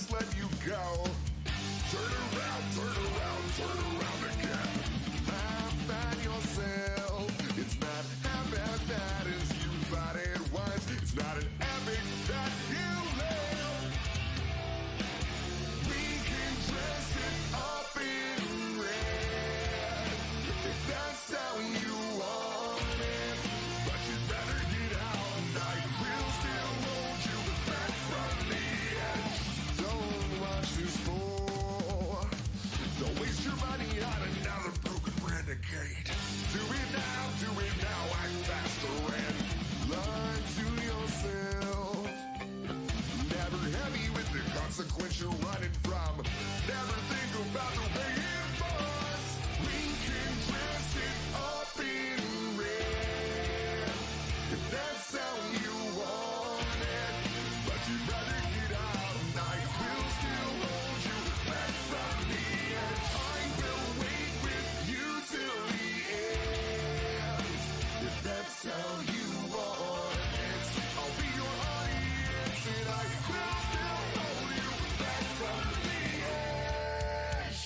just let you go. Turn around again. Find yourself. It's not half as bad as you thought it was. It's not an epic that you live. We can dress it up in red if that's how you want it. But you better get out and I will still hold you back from the edge. Don't watch this fool. Don't waste your money on another broken renegade. Do it now, act faster and lie to yourself. Never heavy with the consequence you're running from. Never think about the way it was. We can dress it up in red if that's how you want it. But you better get out and I will still hold you back from the edge. I will wait with you till the end if that's how you want it. I'll be your audience and I will still hold you back from the edge.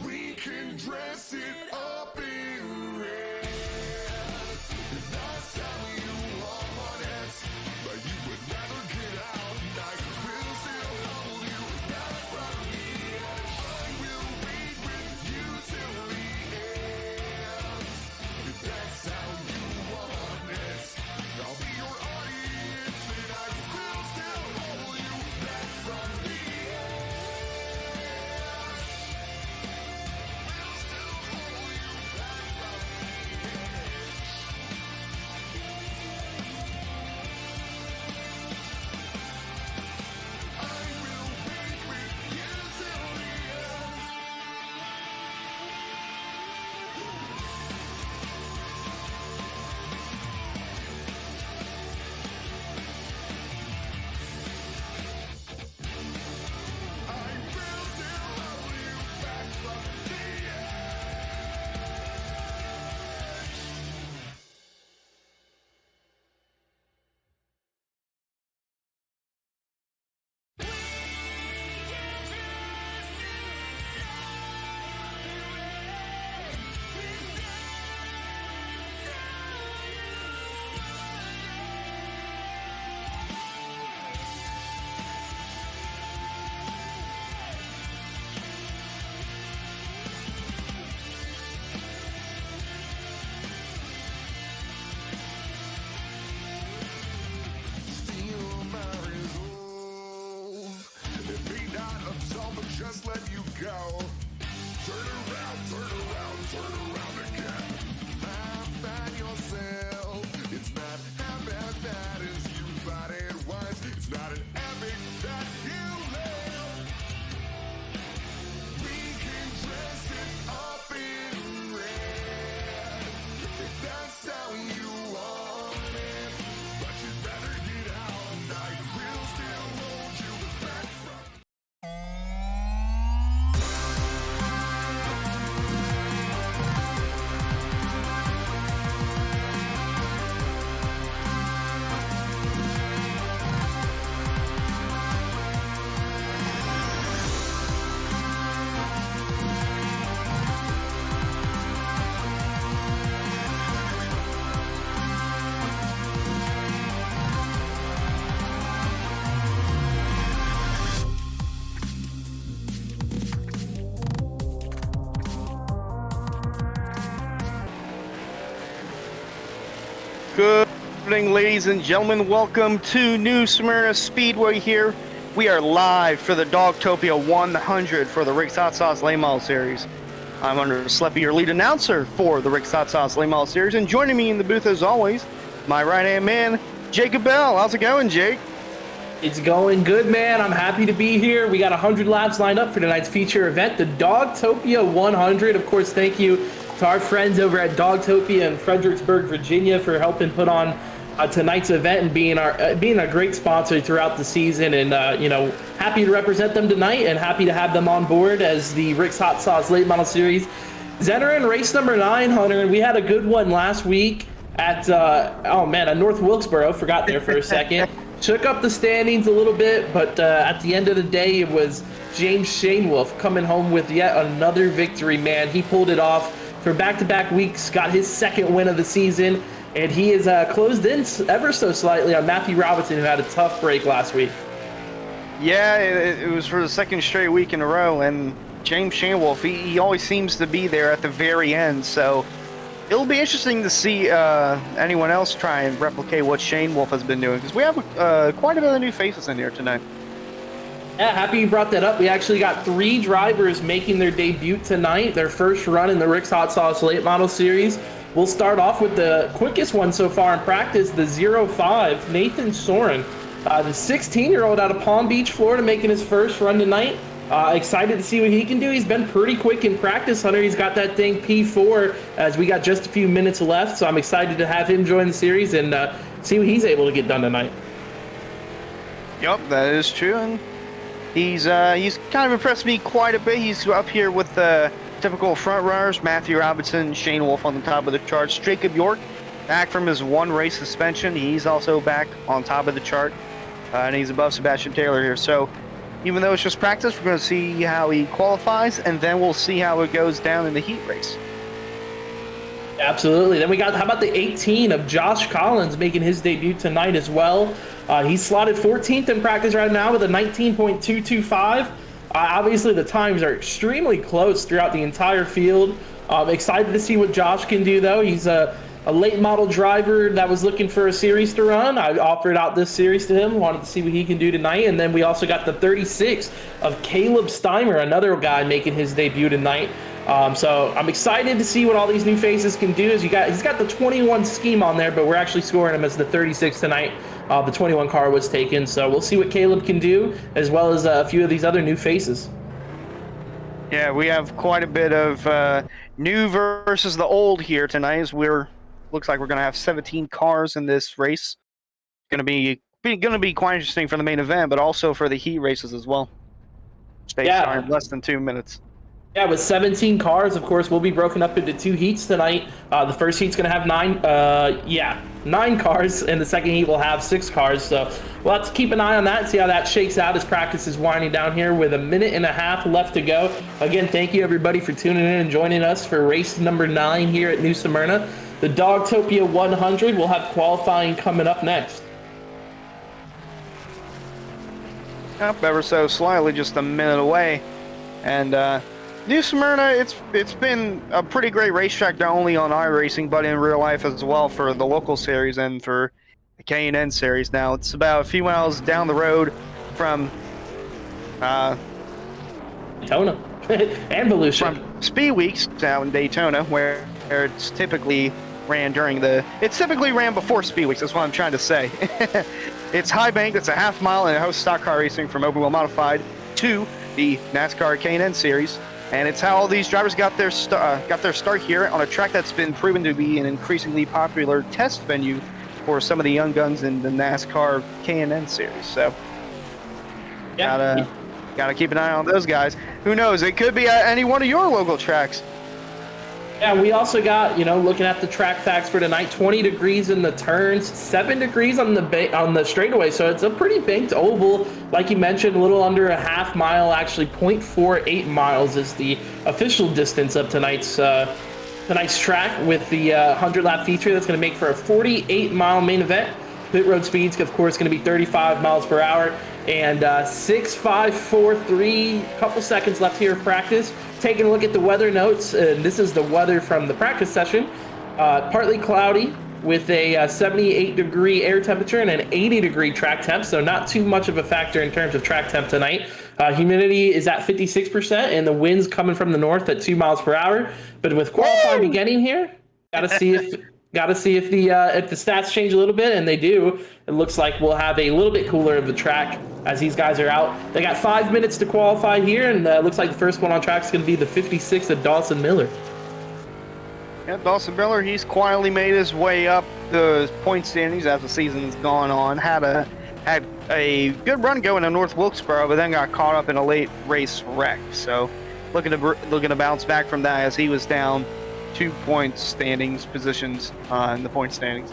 We can dress it up in red if that's how you want it. But you would never get out and I will still hold you back from the edge. I will wait with you till the end if that's how you want it. I'll be your audience and I will still hold you back from the edge. Just let you go. Turn around again. Find yourself. It's not half as bad as you thought it was. It's not an epic that you live. We can dress it up in red if that's how you want it. But you better get out and I will still hold you back from. Good evening, ladies and gentlemen. Welcome to New Smyrna Speedway here. We are live for the Dogtopia 100 for the Rick's Hot Sauce Late Model Series. I'm under Sleppy, your lead announcer for the Rick's Hot Sauce Late Model Series, and joining me in the booth as always, my right-hand man, Jacob Bell. How's it going, Jake? It's going good, man. I'm happy to be here. We got 100 laps lined up for tonight's feature event, the Dogtopia 100. Of course, thank you to our friends over at Dogtopia in Fredericksburg, Virginia, for helping put on tonight's event and being a great sponsor throughout the season. And happy to represent them tonight and happy to have them on board as the Rick's Hot Sauce Late Model Series is entering race number 9, Hunter. And we had a good one last week at North Wilkesboro. Forgot there for a second. Shook up the standings a little bit, but at the end of the day, it was James Shanewolf coming home with yet another victory, man. He pulled it off for back-to-back weeks, got his second win of the season, and he is closed in ever so slightly on Matthew Robinson, who had a tough break last week. Yeah, it was for the second straight week in a row, and James Shanewolf, he always seems to be there at the very end, so it'll be interesting to see anyone else try and replicate what Shanewolf has been doing, because we have quite a bit of new faces in here tonight. Yeah, happy you brought that up. We actually got 3 drivers making their debut tonight, their first run in the Rick's Hot Sauce Late Model Series. We'll start off with the quickest one so far in practice, the 05, Nathan Soren. The 16-year-old out of Palm Beach, Florida, making his first run tonight. Excited to see what he can do. He's been pretty quick in practice, Hunter. He's got that thing P4 as we got just a few minutes left, so I'm excited to have him join the series and see what he's able to get done tonight. Yep, that is true, and he's kind of impressed me quite a bit. He's up here with the typical front runners, Matthew Robinson, Shanewolf on the top of the charts. Jacob York, back from his 1 race suspension. He's also back on top of the chart, and he's above Sebastian Taylor here. So even though it's just practice, we're going to see how he qualifies, and then we'll see how it goes down in the heat race. Absolutely. Then we got, how about the 18 of Josh Collins making his debut tonight as well. He's slotted 14th in practice right now with a 19.225. Obviously, the times are extremely close throughout the entire field. Excited to see what Josh can do, though. He's a late model driver that was looking for a series to run. I offered out this series to him, wanted to see what he can do tonight. And then we also got the 36 of Caleb Steimer, another guy making his debut tonight. So I'm excited to see what all these new faces can do. He's got the 21 scheme on there, but we're actually scoring him as the 36 tonight. The 21 car was taken, so we'll see what Caleb can do, as well as a few of these other new faces. Yeah, we have quite a bit of new versus the old here tonight. As looks like we're going to have 17 cars in this race. Going to be quite interesting for the main event, but also for the heat races as well. They start in less than 2 minutes. Yeah, with 17 cars, of course, we'll be broken up into 2 heats tonight. The first heat's going to have 9 cars, and the second heat will have 6 cars. So we'll have to keep an eye on that and see how that shakes out as practice is winding down here with 1.5 minutes left to go. Again, thank you, everybody, for tuning in and joining us for race number 9 here at New Smyrna. The Dogtopia 100 will have qualifying coming up next. Up ever so slightly, just a minute away. And New Smyrna, it's been a pretty great racetrack, not only on iRacing, but in real life as well for the local series and for the K&N series. Now, it's about a few miles down the road from Daytona and Volusia. From Speed Weeks down in Daytona, where it's typically ran before Speed Weeks. That's what I'm trying to say. It's high bank. It's a half mile, and it hosts stock car racing from Open Wheel Modified to the NASCAR K&N series. And it's how all these drivers got their start here on a track that's been proven to be an increasingly popular test venue for some of the young guns in the NASCAR K&N series. So, gotta keep an eye on those guys. Who knows? It could be at any one of your local tracks. Yeah, we also got, looking at the track facts for tonight, 20 degrees in the turns, 7 degrees on the straightaway. So it's a pretty banked oval. Like you mentioned, a little under a half mile, actually 0.48 miles is the official distance of tonight's track with the 100-lap feature. That's going to make for a 48-mile main event. Pit road speeds, of course, going to be 35 miles per hour. And 6.543, couple seconds left here of practice. Taking a look at the weather notes, and this is the weather from the practice session. Partly cloudy with a 78-degree air temperature and an 80-degree track temp, so not too much of a factor in terms of track temp tonight. Humidity is at 56%, and the wind's coming from the north at 2 miles per hour. But with qualifying beginning here, got to see if Got to see if the stats change a little bit, and they do. It looks like we'll have a little bit cooler of the track as these guys are out. They got 5 minutes to qualify here, and looks like the first one on track is going to be the 56 of Dawson Miller. Yeah, Dawson Miller, he's quietly made his way up the point standings as the season's gone on. Had a good run going to North Wilkesboro, but then got caught up in a late race wreck. So looking to bounce back from that as he was down 2 point standings positions in the point standings.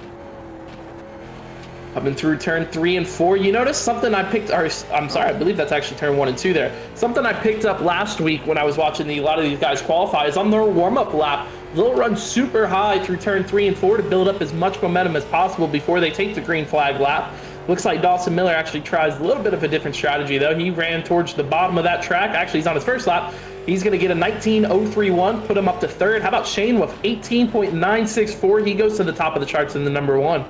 Coming through turn 3 and 4, you notice something I picked, or I'm sorry, I believe that's actually turn 1 and 2 there. Something I picked up last week when I was watching a lot of these guys qualify is on their warm-up lap, they'll run super high through turn 3 and 4 to build up as much momentum as possible before they take the green flag lap. Looks like Dawson Miller actually tries a little bit of a different strategy, though. He ran towards the bottom of that track. Actually, he's on his first lap. He's going to get a 19.031, put him up to third. How about Shane with 18.964? He goes to the top of the charts in the number 1.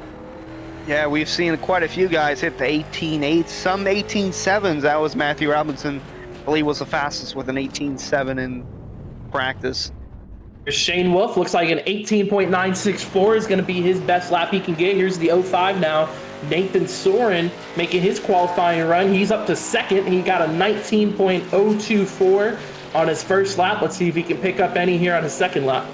Yeah, we've seen quite a few guys hit the 18.8s, some 18.7s. That was Matthew Robinson, I believe, was the fastest with an 18.7 in practice. Shane Wolf looks like an 18.964 is going to be his best lap he can get. Here's the 05 now. Nathan Soren making his qualifying run. He's up to second. He got a 19.024 on his first lap. Let's see if he can pick up any here on his second lap.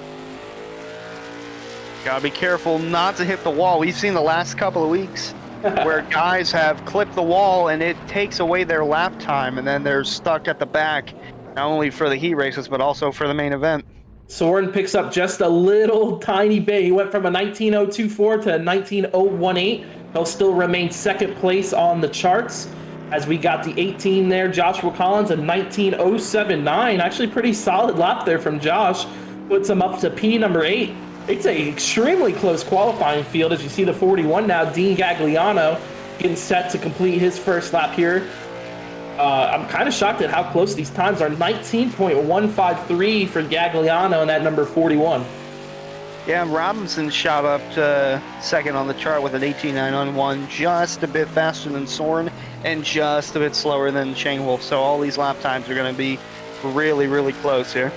Gotta be careful not to hit the wall. We've seen the last couple of weeks where guys have clipped the wall and it takes away their lap time, and then they're stuck at the back, not only for the heat races, but also for the main event. Soren picks up just a little tiny bit. He went from a 19.024 to a 19.018. He'll still remain second place on the charts. As we got the 18 there, Joshua Collins, a 19.079. Actually pretty solid lap there from Josh. Puts him up to P number 8. It's a extremely close qualifying field. As you see the 41 now, Dean Gagliano getting set to complete his first lap here. I'm kind of shocked at how close these times are. 19.153 for Gagliano in that number 41. Yeah, Robinson shot up to second on the chart with an 18.991, just a bit faster than Soren and just a bit slower than Shane Wolf. So all these lap times are going to be really, really close here.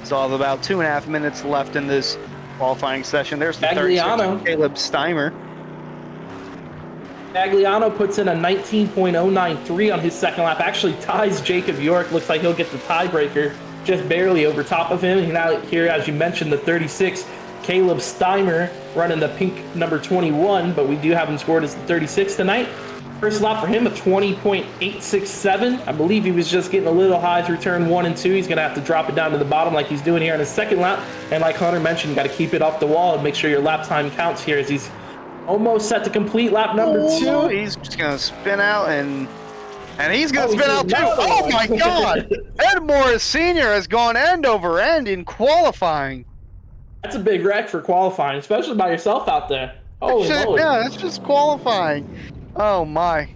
So I have about 2.5 minutes left in this qualifying session. There's the Gagliano. 36, Caleb Steimer. Gagliano puts in a 19.093 on his second lap. Actually ties Jacob York. Looks like he'll get the tiebreaker just barely over top of him. And now here, as you mentioned, the 36, Caleb Steimer running the pink number 21, but we do have him scored as the 36 tonight. First lap for him, a 20.867. I believe he was just getting a little high through turn 1 and 2. He's going to have to drop it down to the bottom like he's doing here on his second lap. And like Hunter mentioned, you got to keep it off the wall and make sure your lap time counts here as he's almost set to complete lap number 2. He's just going to spin out and he's going to spin out too. Oh my God! Ed Morris Sr. has gone end over end in qualifying. That's a big wreck for qualifying, especially by yourself out there. Oh, yeah, that's just qualifying. Oh my.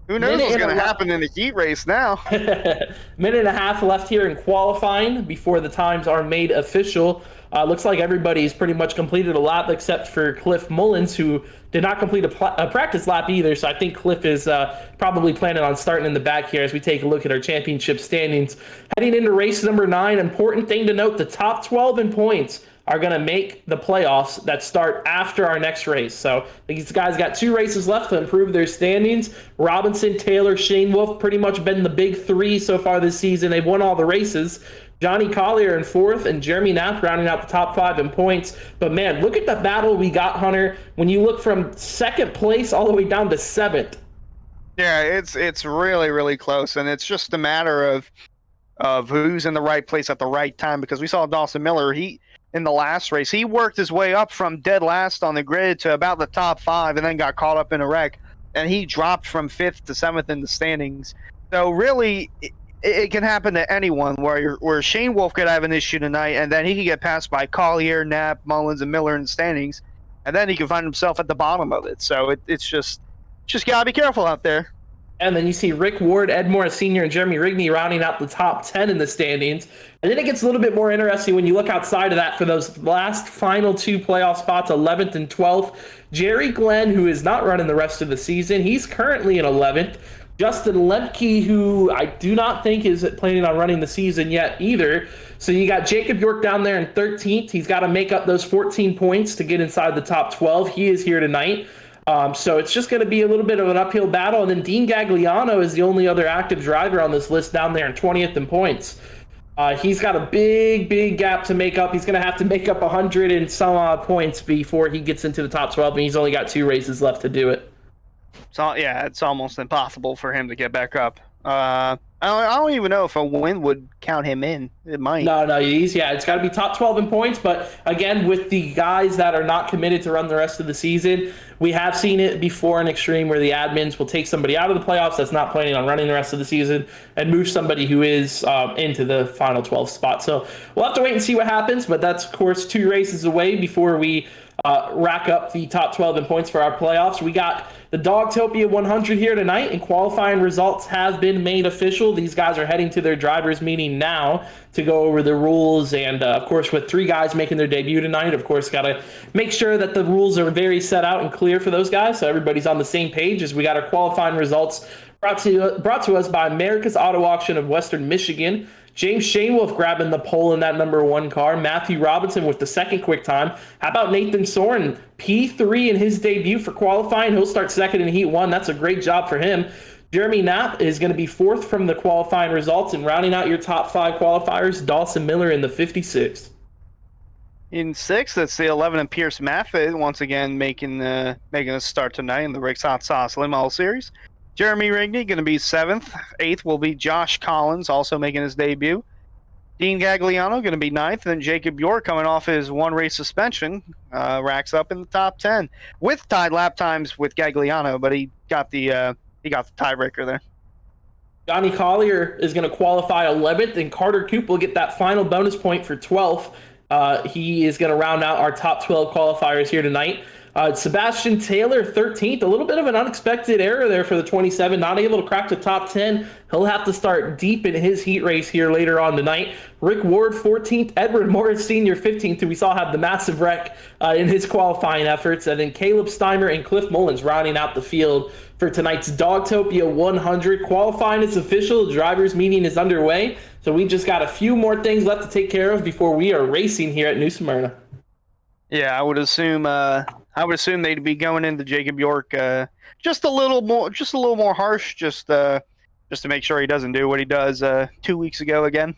Who knows what's going to happen in the heat race now? Minute and a half left here in qualifying before the times are made official. Looks like everybody's pretty much completed a lap except for Cliff Mullins, who did not complete a practice lap either. So I think Cliff is probably planning on starting in the back here as we take a look at our championship standings. Heading into race number 9, important thing to note, the top 12 in points are going to make the playoffs that start after our next race. So these guys got 2 races left to improve their standings. Robinson, Taylor, Shane Wolf pretty much been the big 3 so far this season. They've won all the races. Johnny Collier in 4th and Jeremy Knapp rounding out the top 5 in points. But man, look at the battle we got, Hunter, when you look from 2nd place all the way down to 7th. Yeah, it's really, really close, and it's just a matter of who's in the right place at the right time, because we saw Dawson Miller, in the last race, he worked his way up from dead last on the grid to about the top 5 and then got caught up in a wreck, and he dropped from 5th to 7th in the standings. So really, it can happen to anyone, where Shane Wolf could have an issue tonight, and then he could get passed by Collier, Knapp, Mullins, and Miller in the standings, and then he can find himself at the bottom of it. So it's just got to be careful out there. And then you see Rick Ward, Ed Morris Sr., and Jeremy Rigney rounding out the top 10 in the standings. And then it gets a little bit more interesting when you look outside of that for those last final 2 playoff spots, 11th and 12th. Jerry Glenn, who is not running the rest of the season, he's currently in 11th. Justin Lemke, who I do not think is planning on running the season yet either. So you got Jacob York down there in 13th. He's got to make up those 14 points to get inside the top 12. He is here tonight. So it's just going to be a little bit of an uphill battle. And then Dean Gagliano is the only other active driver on this list down there in 20th in points. He's got a big gap to make up. He's going to have to make up 100 and some odd points before he gets into the top 12, and he's only got 2 races left to do it. So yeah, it's almost impossible for him to get back up. I don't even know if a win would count him in. It might. No, it's got to be top 12 in points. But again, with the guys that are not committed to run the rest of the season, we have seen it before in Extreme where the admins will take somebody out of the playoffs that's not planning on running the rest of the season and move somebody who is into the final 12 spot. So we'll have to wait and see what happens. But that's, of course, 2 races away before we rack up the top 12 in points for our playoffs. We got the Dogtopia 100 here tonight, and qualifying results have been made official. These guys are heading to their drivers' meeting now to go over the rules, and of course, with 3 guys making their debut tonight, of course, got to make sure that the rules are very set out and clear for those guys, so everybody's on the same page as we got our qualifying results brought to us by America's Auto Auction of Western Michigan. James Shainwolf grabbing the pole in that number 1 car. Matthew Robinson with the second quick time. How about Nathan Soren? P3 in his debut for qualifying. He'll start second in Heat 1. That's a great job for him. Jeremy Knapp is going to be 4th from the qualifying results. And rounding out your top 5 qualifiers, Dawson Miller in the 56th. In 6th, it's the 11 and Pierce Maffett once again making a start tonight in the Rick's Hot Sauce Limo Series. Jeremy Rigney going to be 7th. 8th will be Josh Collins, also making his debut. Dean Gagliano going to be 9th. And Jacob York, coming off his 1-race suspension, racks up in the top 10 with tied lap times with Gagliano, but he got the tiebreaker there. Johnny Collier is going to qualify 11th, and Carter Coop will get that final bonus point for 12th. He is going to round out our top 12 qualifiers here tonight. Sebastian Taylor, 13th. A little bit of an unexpected error there for the 27. Not able to crack the top 10. He'll have to start deep in his heat race here later on tonight. Rick Ward, 14th. Edward Morris Sr., 15th, who we saw have the massive wreck in his qualifying efforts. And then Caleb Steimer and Cliff Mullins rounding out the field for tonight's Dogtopia 100. Qualifying is official. The drivers' meeting is underway. So we just got a few more things left to take care of before we are racing here at New Smyrna. Yeah, I would assume they'd be going into Jacob York just a little more harsh, just to make sure he doesn't do what he does 2 weeks ago again.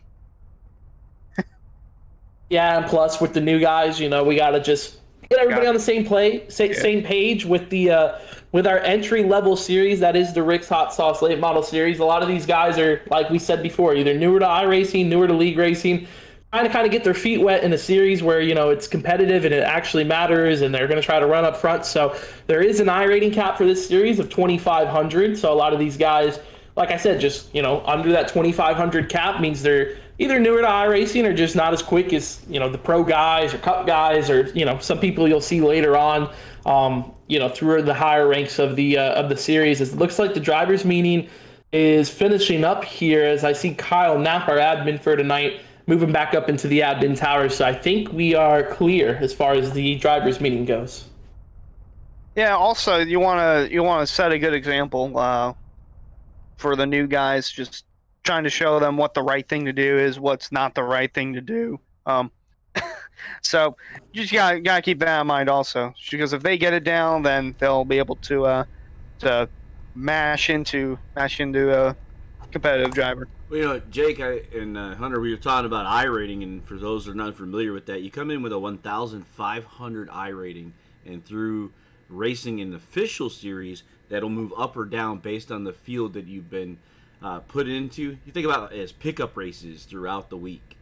Yeah, and plus with the new guys, we got to just get everybody on the same page with the with our entry level series that is the Rick's Hot Sauce Late Model Series. A lot of these guys are, like we said before, either newer to iRacing, newer to league racing, trying to kind of get their feet wet in a series where it's competitive and it actually matters, and they're going to try to run up front. So there is an iRating cap for this series of 2,500. So a lot of these guys, like I said, just under that 2,500 cap means they're either newer to iRacing or just not as quick as the pro guys or cup guys or some people you'll see later on through the higher ranks of the series. It looks like the drivers' meeting is finishing up here as I see Kyle Knapp, our admin for tonight, moving back up into the admin tower. So I think we are clear as far as the drivers' meeting goes. Yeah. Also, you want to set a good example for the new guys. Just trying to show them what the right thing to do is, what's not the right thing to do. So you just gotta keep that in mind also, because if they get it down, then they'll be able to mash into a competitive driver. Well, Jake and Hunter, we were talking about iRating, and for those who are not familiar with that, you come in with a 1,500 iRating, and through racing an official series, that'll move up or down based on the field that you've been put into. You think about it as pickup races throughout the week.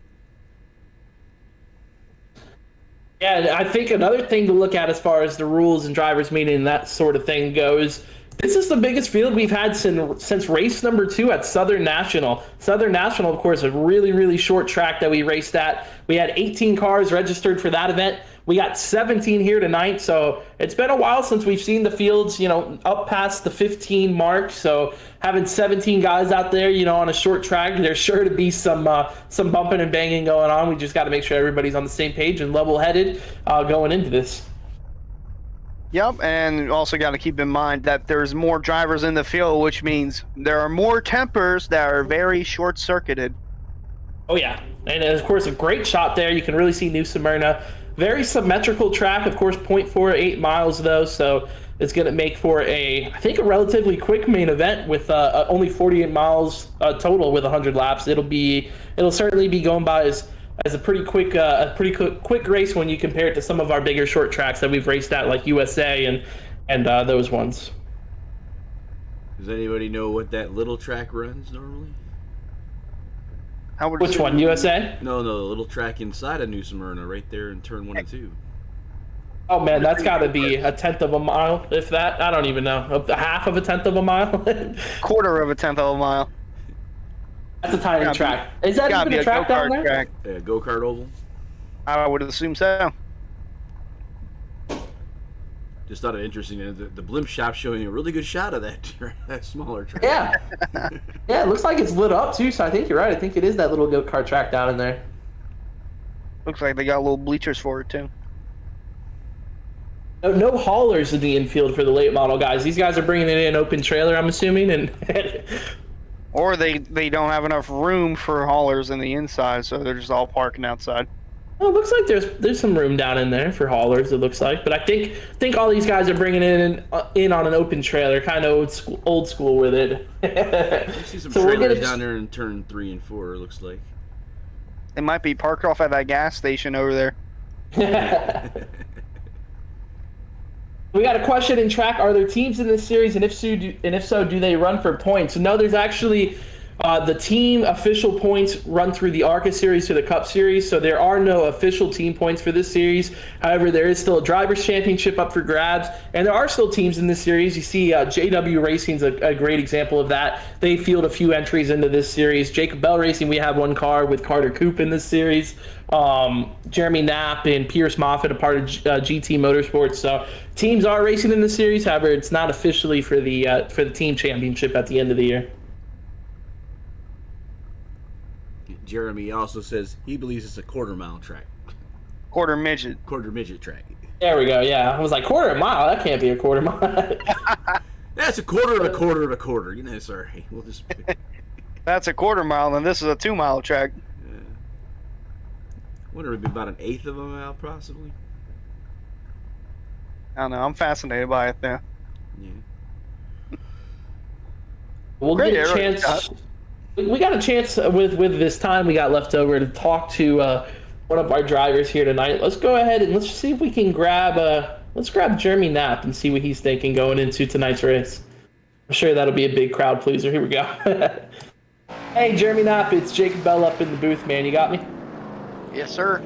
Yeah, I think another thing to look at as far as the rules and drivers' meeting and that sort of thing goes, this is the biggest field we've had since race number 2 at Southern National. Southern National, of course, a really, really short track that we raced at. We had 18 cars registered for that event. We got 17 here tonight, so it's been a while since we've seen the fields, up past the 15 mark. So having 17 guys out there, on a short track, there's sure to be some bumping and banging going on. We just got to make sure everybody's on the same page and level-headed going into this. Yep, and also got to keep in mind that there's more drivers in the field, which means there are more tempers that are very short-circuited. Oh yeah, and of course a great shot there. You can really see New Smyrna. Very symmetrical track, of course, 0.48 miles though, so it's going to make for I think a relatively quick main event with only 48 miles total with 100 laps. It'll certainly be going by as a pretty quick race when you compare it to some of our bigger short tracks that we've raced at, like USA and those ones. Does anybody know what that little track runs normally? Which one, USA? No, the little track inside of New Smyrna, right there in turn 1 and 2. Oh man, that's got to be a tenth of a mile, if that. I don't even know. A half of a tenth of a mile. Quarter of a tenth of a mile. That's a tiny track. Is that even a track down there? Track. Yeah, go-kart oval. I would assume so. Just thought it interesting. The blimp shop showing a really good shot of that smaller track. Yeah. Yeah, it looks like it's lit up too, so I think you're right. I think it is that little go-kart track down in there. Looks like they got little bleachers for it too. No haulers in the infield for the late model guys. These guys are bringing it in open trailer, I'm assuming, and or they don't have enough room for haulers in the inside, so they're just all parking outside. well, it looks like there's some room down in there for haulers. It looks like, but I think all these guys are bringing it in on an open trailer, kind of old school with it. I see some trailers down there in turn 3 and 4. It looks like They might be parked off at that gas station over there. We got a question in track. Are there teams in this series, and if so, do they run for points? No, there's actually the team official points run through the ARCA series to the Cup series, so there are no official team points for this series. However, there is still a drivers' championship up for grabs, and there are still teams in this series. You see, JW Racing's a great example of that. They field a few entries into this series. Jacob Bell Racing, we have one car with Carter Coop in this series. Jeremy Knapp and Pierce Moffitt, a part of GT Motorsports. So teams are racing in the series. However, it's not officially for the team championship at the end of the year. Jeremy also says he believes it's a quarter-mile track. Quarter midget track. There we go. Yeah, I was like, quarter mile. That can't be a quarter mile. That's a quarter of a quarter of a quarter. You know, sorry. We'll just. That's a quarter mile, and this is a 2 mile track. Yeah. Wonder if it'd be about an eighth of a mile, possibly. I don't know. I'm fascinated by it, though. Yeah. We'll Great get a chance. We got a chance with this time we got left over to talk to one of our drivers here tonight. Let's go ahead and let's see if we can grab Jeremy Knapp and see what he's thinking going into tonight's race. I'm sure that'll be a big crowd pleaser. Here we go. Hey, Jeremy Knapp, it's Jacob Bell up in the booth, man. You got me? Yes, sir.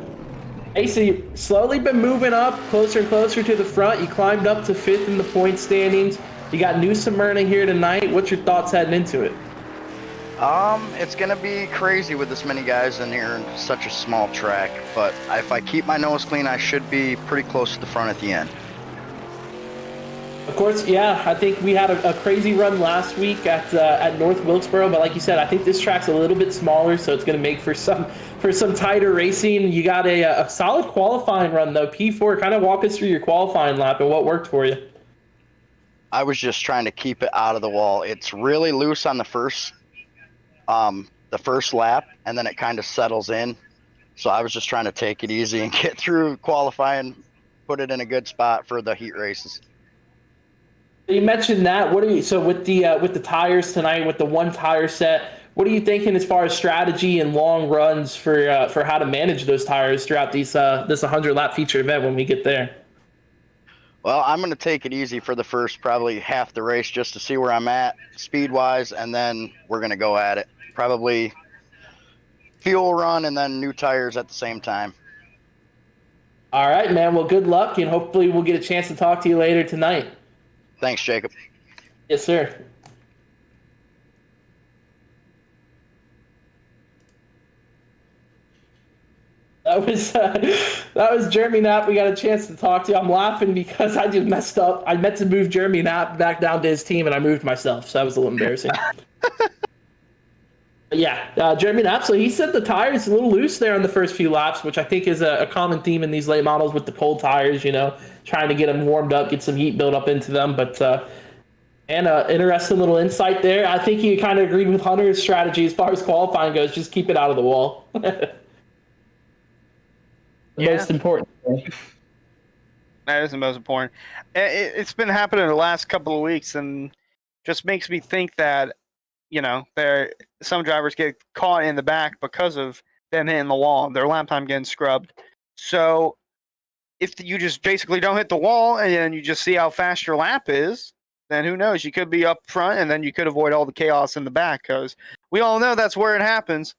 Hey, so you've slowly been moving up closer and closer to the front. You climbed up to 5th in the point standings. You got New Smyrna here tonight. What's your thoughts heading into it? It's gonna be crazy with this many guys in here and such a small track, but if I keep my nose clean, I should be pretty close to the front at the end. Of course, yeah. I think we had a crazy run last week at North Wilkesboro, but like you said, I think this track's a little bit smaller, so it's going to make for some tighter racing. You got a solid qualifying run though. P4, kind of walk us through your qualifying lap and what worked for you. I was just trying to keep it out of the wall. It's really loose on the first lap, and then it kind of settles in. So I was just trying to take it easy and get through qualifying, put it in a good spot for the heat races. You mentioned that. So with the tires tonight, with the one tire set, what are you thinking as far as strategy and long runs for how to manage those tires throughout this 100 lap feature event when we get there? Well, I'm going to take it easy for the first probably half the race just to see where I'm at speed wise, and then we're going to go at it. Probably fuel run and then new tires at the same time. All right, man. Well, good luck, and hopefully we'll get a chance to talk to you later tonight. Thanks, Jacob. Yes, sir. That was Jeremy Knapp. We got a chance to talk to. I'm laughing because I just messed up. I meant to move Jeremy Knapp back down to his team, and I moved myself, so that was a little embarrassing. Yeah, Jeremy Knapp, so he said the tires a little loose there on the first few laps, which I think is a common theme in these late models with the cold tires, trying to get them warmed up, get some heat built up into them. But and interesting little insight there. I think you kind of agreed with Hunter's strategy as far as qualifying goes. Just keep it out of the wall. The Yeah. most important thing. That is the most important. It's been happening the last couple of weeks, and just makes me think that there some drivers get caught in the back because of them hitting the wall, their lap time getting scrubbed. So if you just basically don't hit the wall and then you just see how fast your lap is, then who knows? You could be up front, and then you could avoid all the chaos in the back, because we all know that's where it happens.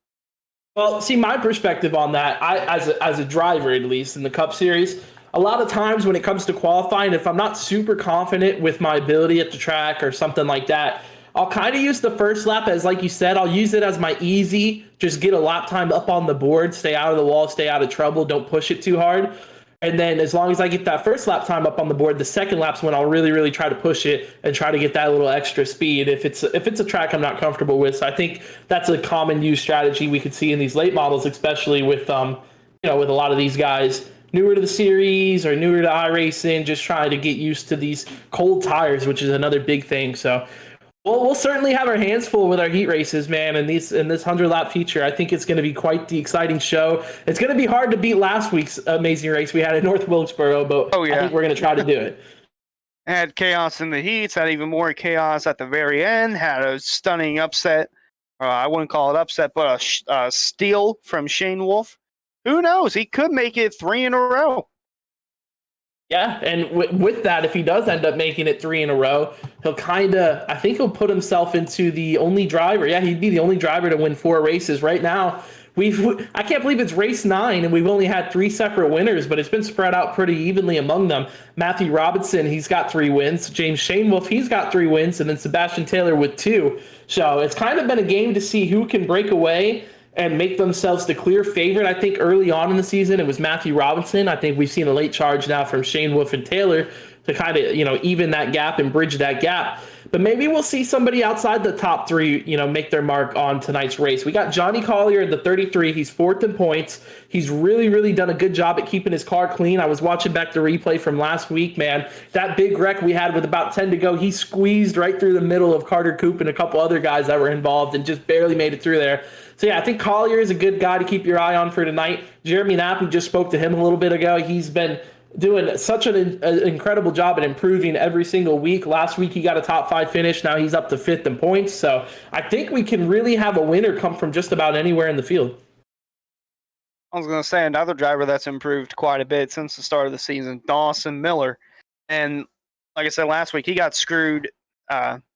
Well, see, my perspective on that, as a driver at least in the Cup Series, a lot of times when it comes to qualifying, if I'm not super confident with my ability at the track or something like that, I'll kind of use the first lap as, like you said, I'll use it as my easy, just get a lap time up on the board, stay out of the wall, stay out of trouble, don't push it too hard. And then as long as I get that first lap time up on the board, the second lap's when I'll really, really try to push it and try to get that little extra speed if it's a track I'm not comfortable with. So I think that's a common use strategy we could see in these late models, especially with with a lot of these guys newer to the series or newer to iRacing, just trying to get used to these cold tires, which is another big thing. So we'll certainly have our hands full with our heat races, man, and this 100-lap feature. I think it's going to be quite the exciting show. It's going to be hard to beat last week's amazing race we had in North Wilkesboro, but I think we're going to try to do it. Had chaos in the heats, had even more chaos at the very end, had a stunning upset. I wouldn't call it upset, but a steal from Shane Wolf. Who knows? He could make it 3 in a row. Yeah, and with that, if he does end up making it 3 in a row, I think he'll put himself into the only driver. Yeah, he'd be the only driver to win 4 races. Right now, I can't believe it's race 9 and we've only had 3 separate winners, but it's been spread out pretty evenly among them. Matthew Robinson, he's got 3 wins. James Shane Wolf, he's got 3 wins, and then Sebastian Taylor with 2. So it's kind of been a game to see who can break away and make themselves the clear favorite. I think early on in the season, it was Matthew Robinson. I think we've seen a late charge now from Shane Wolf and Taylor to kind of, even that gap and bridge that gap. But maybe we'll see somebody outside the top 3, make their mark on tonight's race. We got Johnny Collier in the 33. He's 4th in points. He's really, really done a good job at keeping his car clean. I was watching back the replay from last week, man. That big wreck we had with about 10 to go, he squeezed right through the middle of Carter Coop and a couple other guys that were involved and just barely made it through there. So, yeah, I think Collier is a good guy to keep your eye on for tonight. Jeremy Knapp, we just spoke to him a little bit ago. He's been doing such an incredible job at improving every single week. Last week, he got a top 5 finish. Now he's up to 5th in points. So I think we can really have a winner come from just about anywhere in the field. I was going to say another driver that's improved quite a bit since the start of the season, Dawson Miller. And like I said last week, he got screwed.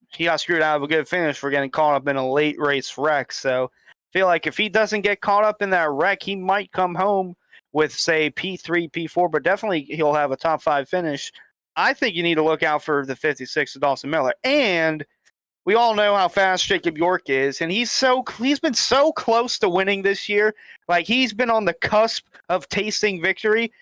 He got screwed out of a good finish for getting caught up in a late race wreck. So I feel like if he doesn't get caught up in that wreck, he might come home with, say, P3, P4, but definitely he'll have a top 5 finish. I think you need to look out for the 56 of Dawson Miller. And we all know how fast Jacob York is, and he's been so close to winning this year. Like, he's been on the cusp of tasting victory.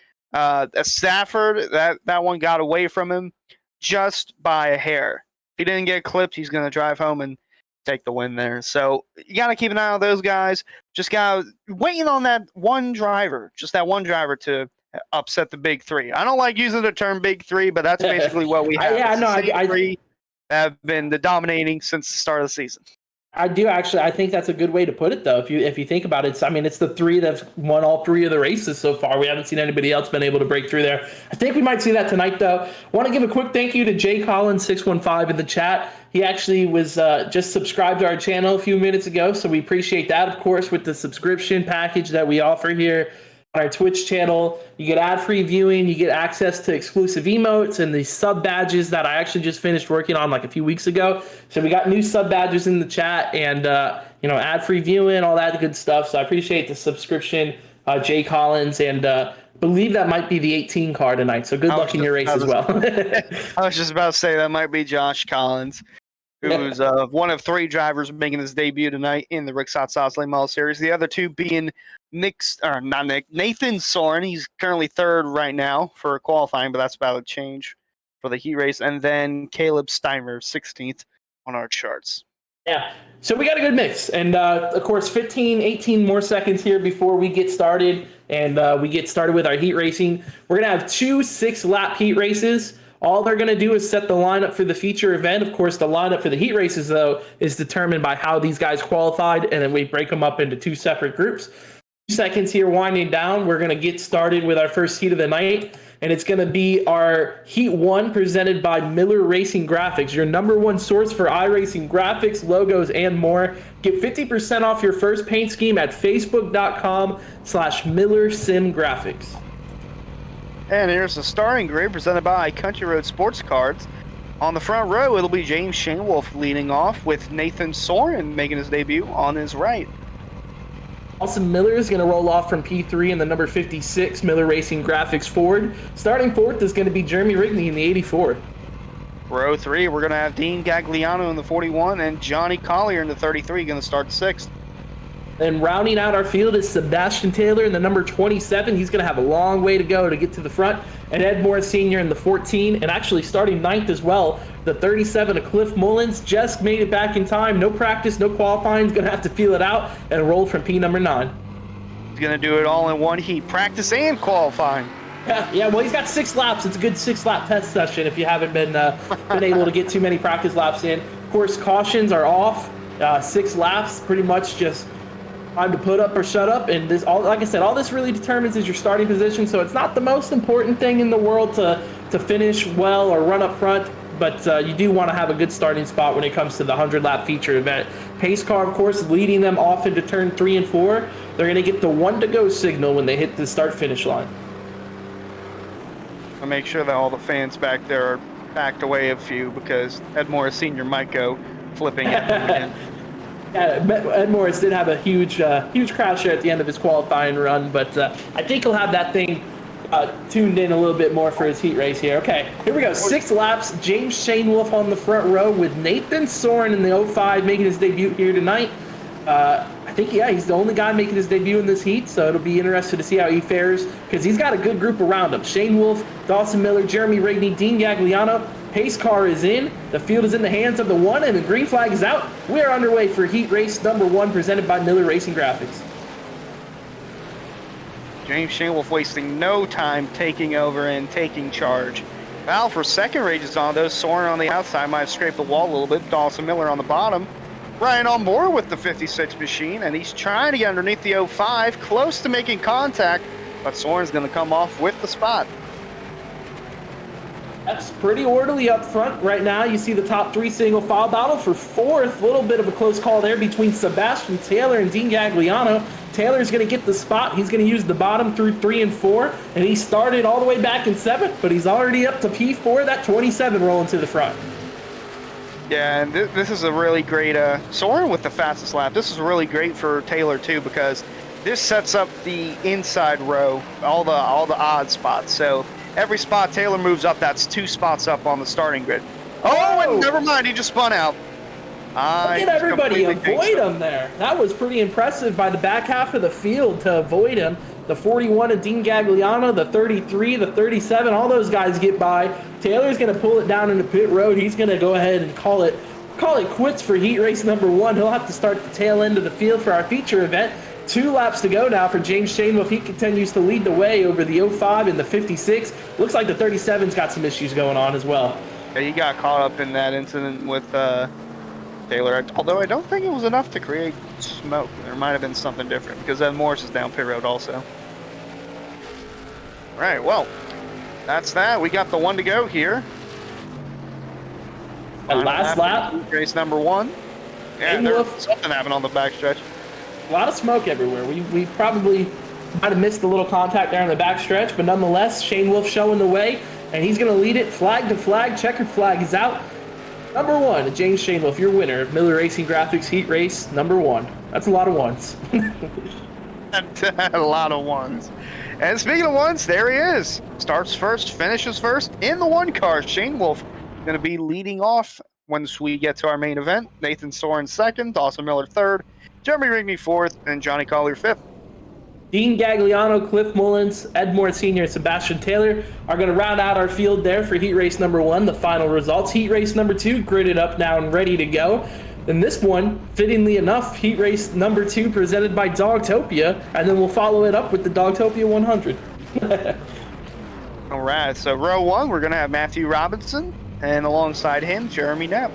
Stafford, that one got away from him just by a hair. If he didn't get clipped, he's going to drive home and take the win there. So you got to keep an eye on those guys. Just got waiting on that one driver to upset the big 3. I don't like using the term big 3, but that's basically what we have. I 3 have been the dominating since the start of the season. I do actually. I think that's a good way to put it, though. If you think about it, it's the 3 that's won all 3 of the races so far. We haven't seen anybody else been able to break through there. I think we might see that tonight, though. Want to give a quick thank you to Jay Collins 615 in the chat. He actually was just subscribed to our channel a few minutes ago, so we appreciate that. Of course, with the subscription package that we offer here on our Twitch channel, you get ad-free viewing, you get access to exclusive emotes and the sub badges that I actually just finished working on like a few weeks ago. So we got new sub badges in the chat and ad-free viewing, all that good stuff. So I appreciate the subscription, Jay Collins, and believe that might be the 18 car tonight. So good luck in your race as well. I was just about to say that might be Josh Collins, who's one of 3 drivers making his debut tonight in the Rick's Hot Sauce Late Model Series. The other 2 being Nathan Soren. He's currently 3rd right now for qualifying, but that's about to change for the heat race. And then Caleb Steimer, 16th on our charts. Yeah. So we got a good mix. And of course, 15, 18 more seconds here before we get started. And we get started with our heat racing. We're going to have 2 6-lap heat races. All they're going to do is set the lineup for the feature event. Of course, the lineup for the heat races, though, is determined by how these guys qualified. And then we break them up into 2 separate groups. 2 seconds here winding down. We're going to get started with our first heat of the night. And it's going to be our Heat 1 presented by Miller Racing Graphics, your #1 source for iRacing graphics, logos, and more. Get 50% off your first paint scheme at facebook.com/MillerSimGraphics. And here's the starting grid presented by Country Road Sports Cards. On the front row, it'll be James Shanewolf leading off with Nathan Soren making his debut on his right. Austin Miller is going to roll off from P3 in the number 56 Miller Racing Graphics Ford. Starting fourth is going to be Jeremy Rigney in the 84. Row 3, we're going to have Dean Gagliano in the 41 and Johnny Collier in the 33 going to start sixth. And rounding out our field is Sebastian Taylor in the number 27. He's going to have a long way to go to get to the front. And Ed Morris Sr. in the 14, and actually starting ninth as well, the 37 of Cliff Mullins. Just made it back in time. No practice, no qualifying. He's going to have to feel it out and roll from P number 9. He's going to do it all in one heat, practice and qualifying. Yeah, well, he's got 6 laps. It's a good 6-lap test session if you haven't been able to get too many practice laps in. Of course, cautions are off. 6 laps, pretty much just time to put up or shut up. And this, all, like I said, all this really determines is your starting position. So it's not the most important thing in the world to finish well or run up front. But you do want to have a good starting spot when it comes to the 100-lap feature event. Pace car, of course, leading them off into turn 3 and 4. They're going to get the 1 to go signal when they hit the start-finish line. I'll make sure that all the fans back there are backed away a few because Ed Morris Sr. might go flipping at them again. Yeah, Ed Morris did have a huge crowd share at the end of his qualifying run, but I think he'll have that thing tuned in a little bit more for his heat race here. Okay, here we go. 6 laps. James Shanewolf on the front row with Nathan Soren in the 05 making his debut here tonight. I think, yeah, he's the only guy making his debut in this heat, so it'll be interesting to see how he fares because he's got a good group around him. Shane Wolf, Dawson Miller, Jeremy Rigney, Dean Gagliano. Pace car is in. The field is in the hands of the 1, and the green flag is out. We are underway for heat race number 1 presented by Miller Racing Graphics. James Shanewolf wasting no time taking over and taking charge. Foul for second rages on those. Soren on the outside might have scraped the wall a little bit. Dawson Miller on the bottom. Ryan on board with the 56 machine, and he's trying to get underneath the 05, close to making contact, but Soren's going to come off with the spot. That's pretty orderly up front right now. You see the top 3 single file battle for 4th. A little bit of a close call there between Sebastian Taylor and Dean Gagliano. Taylor's going to get the spot. He's going to use the bottom through 3 and 4, and he started all the way back in 7th, but he's already up to P4, that 27 rolling to the front. Yeah, and this is a really great Soren with the fastest lap. This is really great for Taylor too because this sets up the inside row, all the odd spots. So every spot Taylor moves up, that's 2 spots up on the starting grid. Oh, and never mind, he just spun out. Look at everybody avoid him there. That was pretty impressive by the back half of the field to avoid him. The 41 of Dean Gagliano, the 33, the 37, all those guys get by. Taylor's going to pull it down into pit road. He's going to go ahead and call it quits for heat race number 1. He'll have to start the tail end of the field for our feature event. 2 laps to go now for James Shanewolf. He continues to lead the way over the 05 and the 56. Looks like the 37's got some issues going on as well. Yeah, he got caught up in that incident with Taylor, although I don't think it was enough to create smoke. There might have been something different because Ed Morris is down pit road also. All right, well, that's that. We got the 1 to go here. Last lap. Race number 1. Yeah, there's something happened on the backstretch. A lot of smoke everywhere. We probably might have missed a little contact there on the backstretch, but nonetheless, Shane Wolf showing the way, and he's going to lead it flag to flag. Checkered flag is out. Number 1, James Shane Wolf, your winner of Miller Racing Graphics Heat Race number 1. That's a lot of ones. A lot of ones. And speaking of ones, there he is. Starts first, finishes first in the 1 car. Shane Wolf going to be leading off once we get to our main event. Nathan Soren 2nd, Dawson Miller 3rd, Jeremy Rigney 4th, and Johnny Collier 5th. Dean Gagliano, Cliff Mullins, Ed Morris Sr., and Sebastian Taylor are going to round out our field there for heat race number 1, the final results. Heat race number 2, gridded up now and ready to go. And this one, fittingly enough, heat race number 2 presented by Dogtopia, and then we'll follow it up with the Dogtopia 100. All right, so row 1, we're going to have Matthew Robinson, and alongside him, Jeremy Knapp.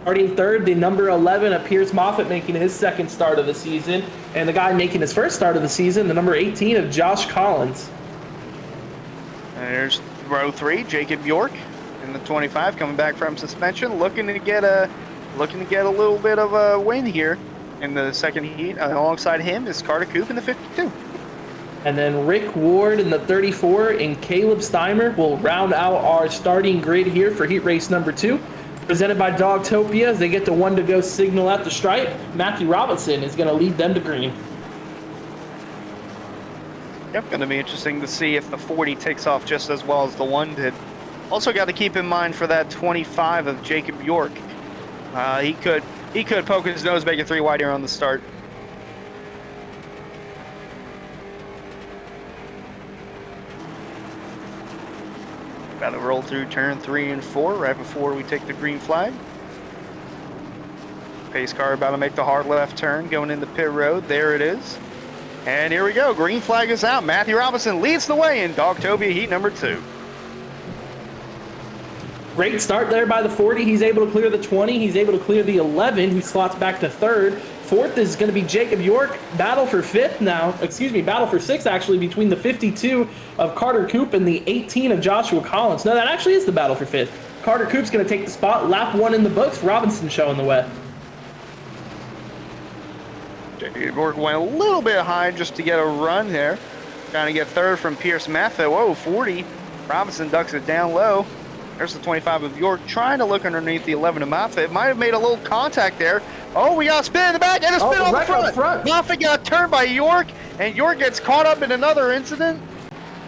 Starting third, the number 11 of Pierce Moffitt making his second start of the season, and the guy making his first start of the season, the number 18 of Josh Collins. And there's row 3, Jacob York in the 25, coming back from suspension, looking to get a little bit of a win here in the second heat. Alongside him is Carter Coop in the 52. And then Rick Ward in the 34 and Caleb Steimer will round out our starting grid here for heat race number 2. Presented by Dogtopia as they get the 1 to go signal at the stripe. Matthew Robinson is going to lead them to green. Yep, going to be interesting to see if the 40 takes off just as well as the 1 did. Also got to keep in mind for that 25 of Jacob York. He could poke his nose, make it 3 wide here on the start. Got to roll through turn 3 and 4 right before we take the green flag. Pace car about to make the hard left turn going into pit road. There it is. And here we go. Green flag is out. Matthew Robinson leads the way in Dogtopia heat number 2. Great start there by the 40. He's able to clear the 20. He's able to clear the 11, who slots back to third. Fourth is going to be Jacob York. Battle for 6th actually, between the 52 of Carter Coop and the 18 of Joshua Collins. No, that actually is the battle for 5th. Carter Coop's going to take the spot. Lap 1 in the books. Robinson showing the way. Jacob York went a little bit high just to get a run there. Trying to get third from Pierce Moffitt. Whoa, 40. Robinson ducks it down low. There's the 25 of York trying to look underneath the 11 of Moffitt. Might have made a little contact there. Oh, we got a spin in the back and a spin on the front. Moffitt got turned by York, and York gets caught up in another incident.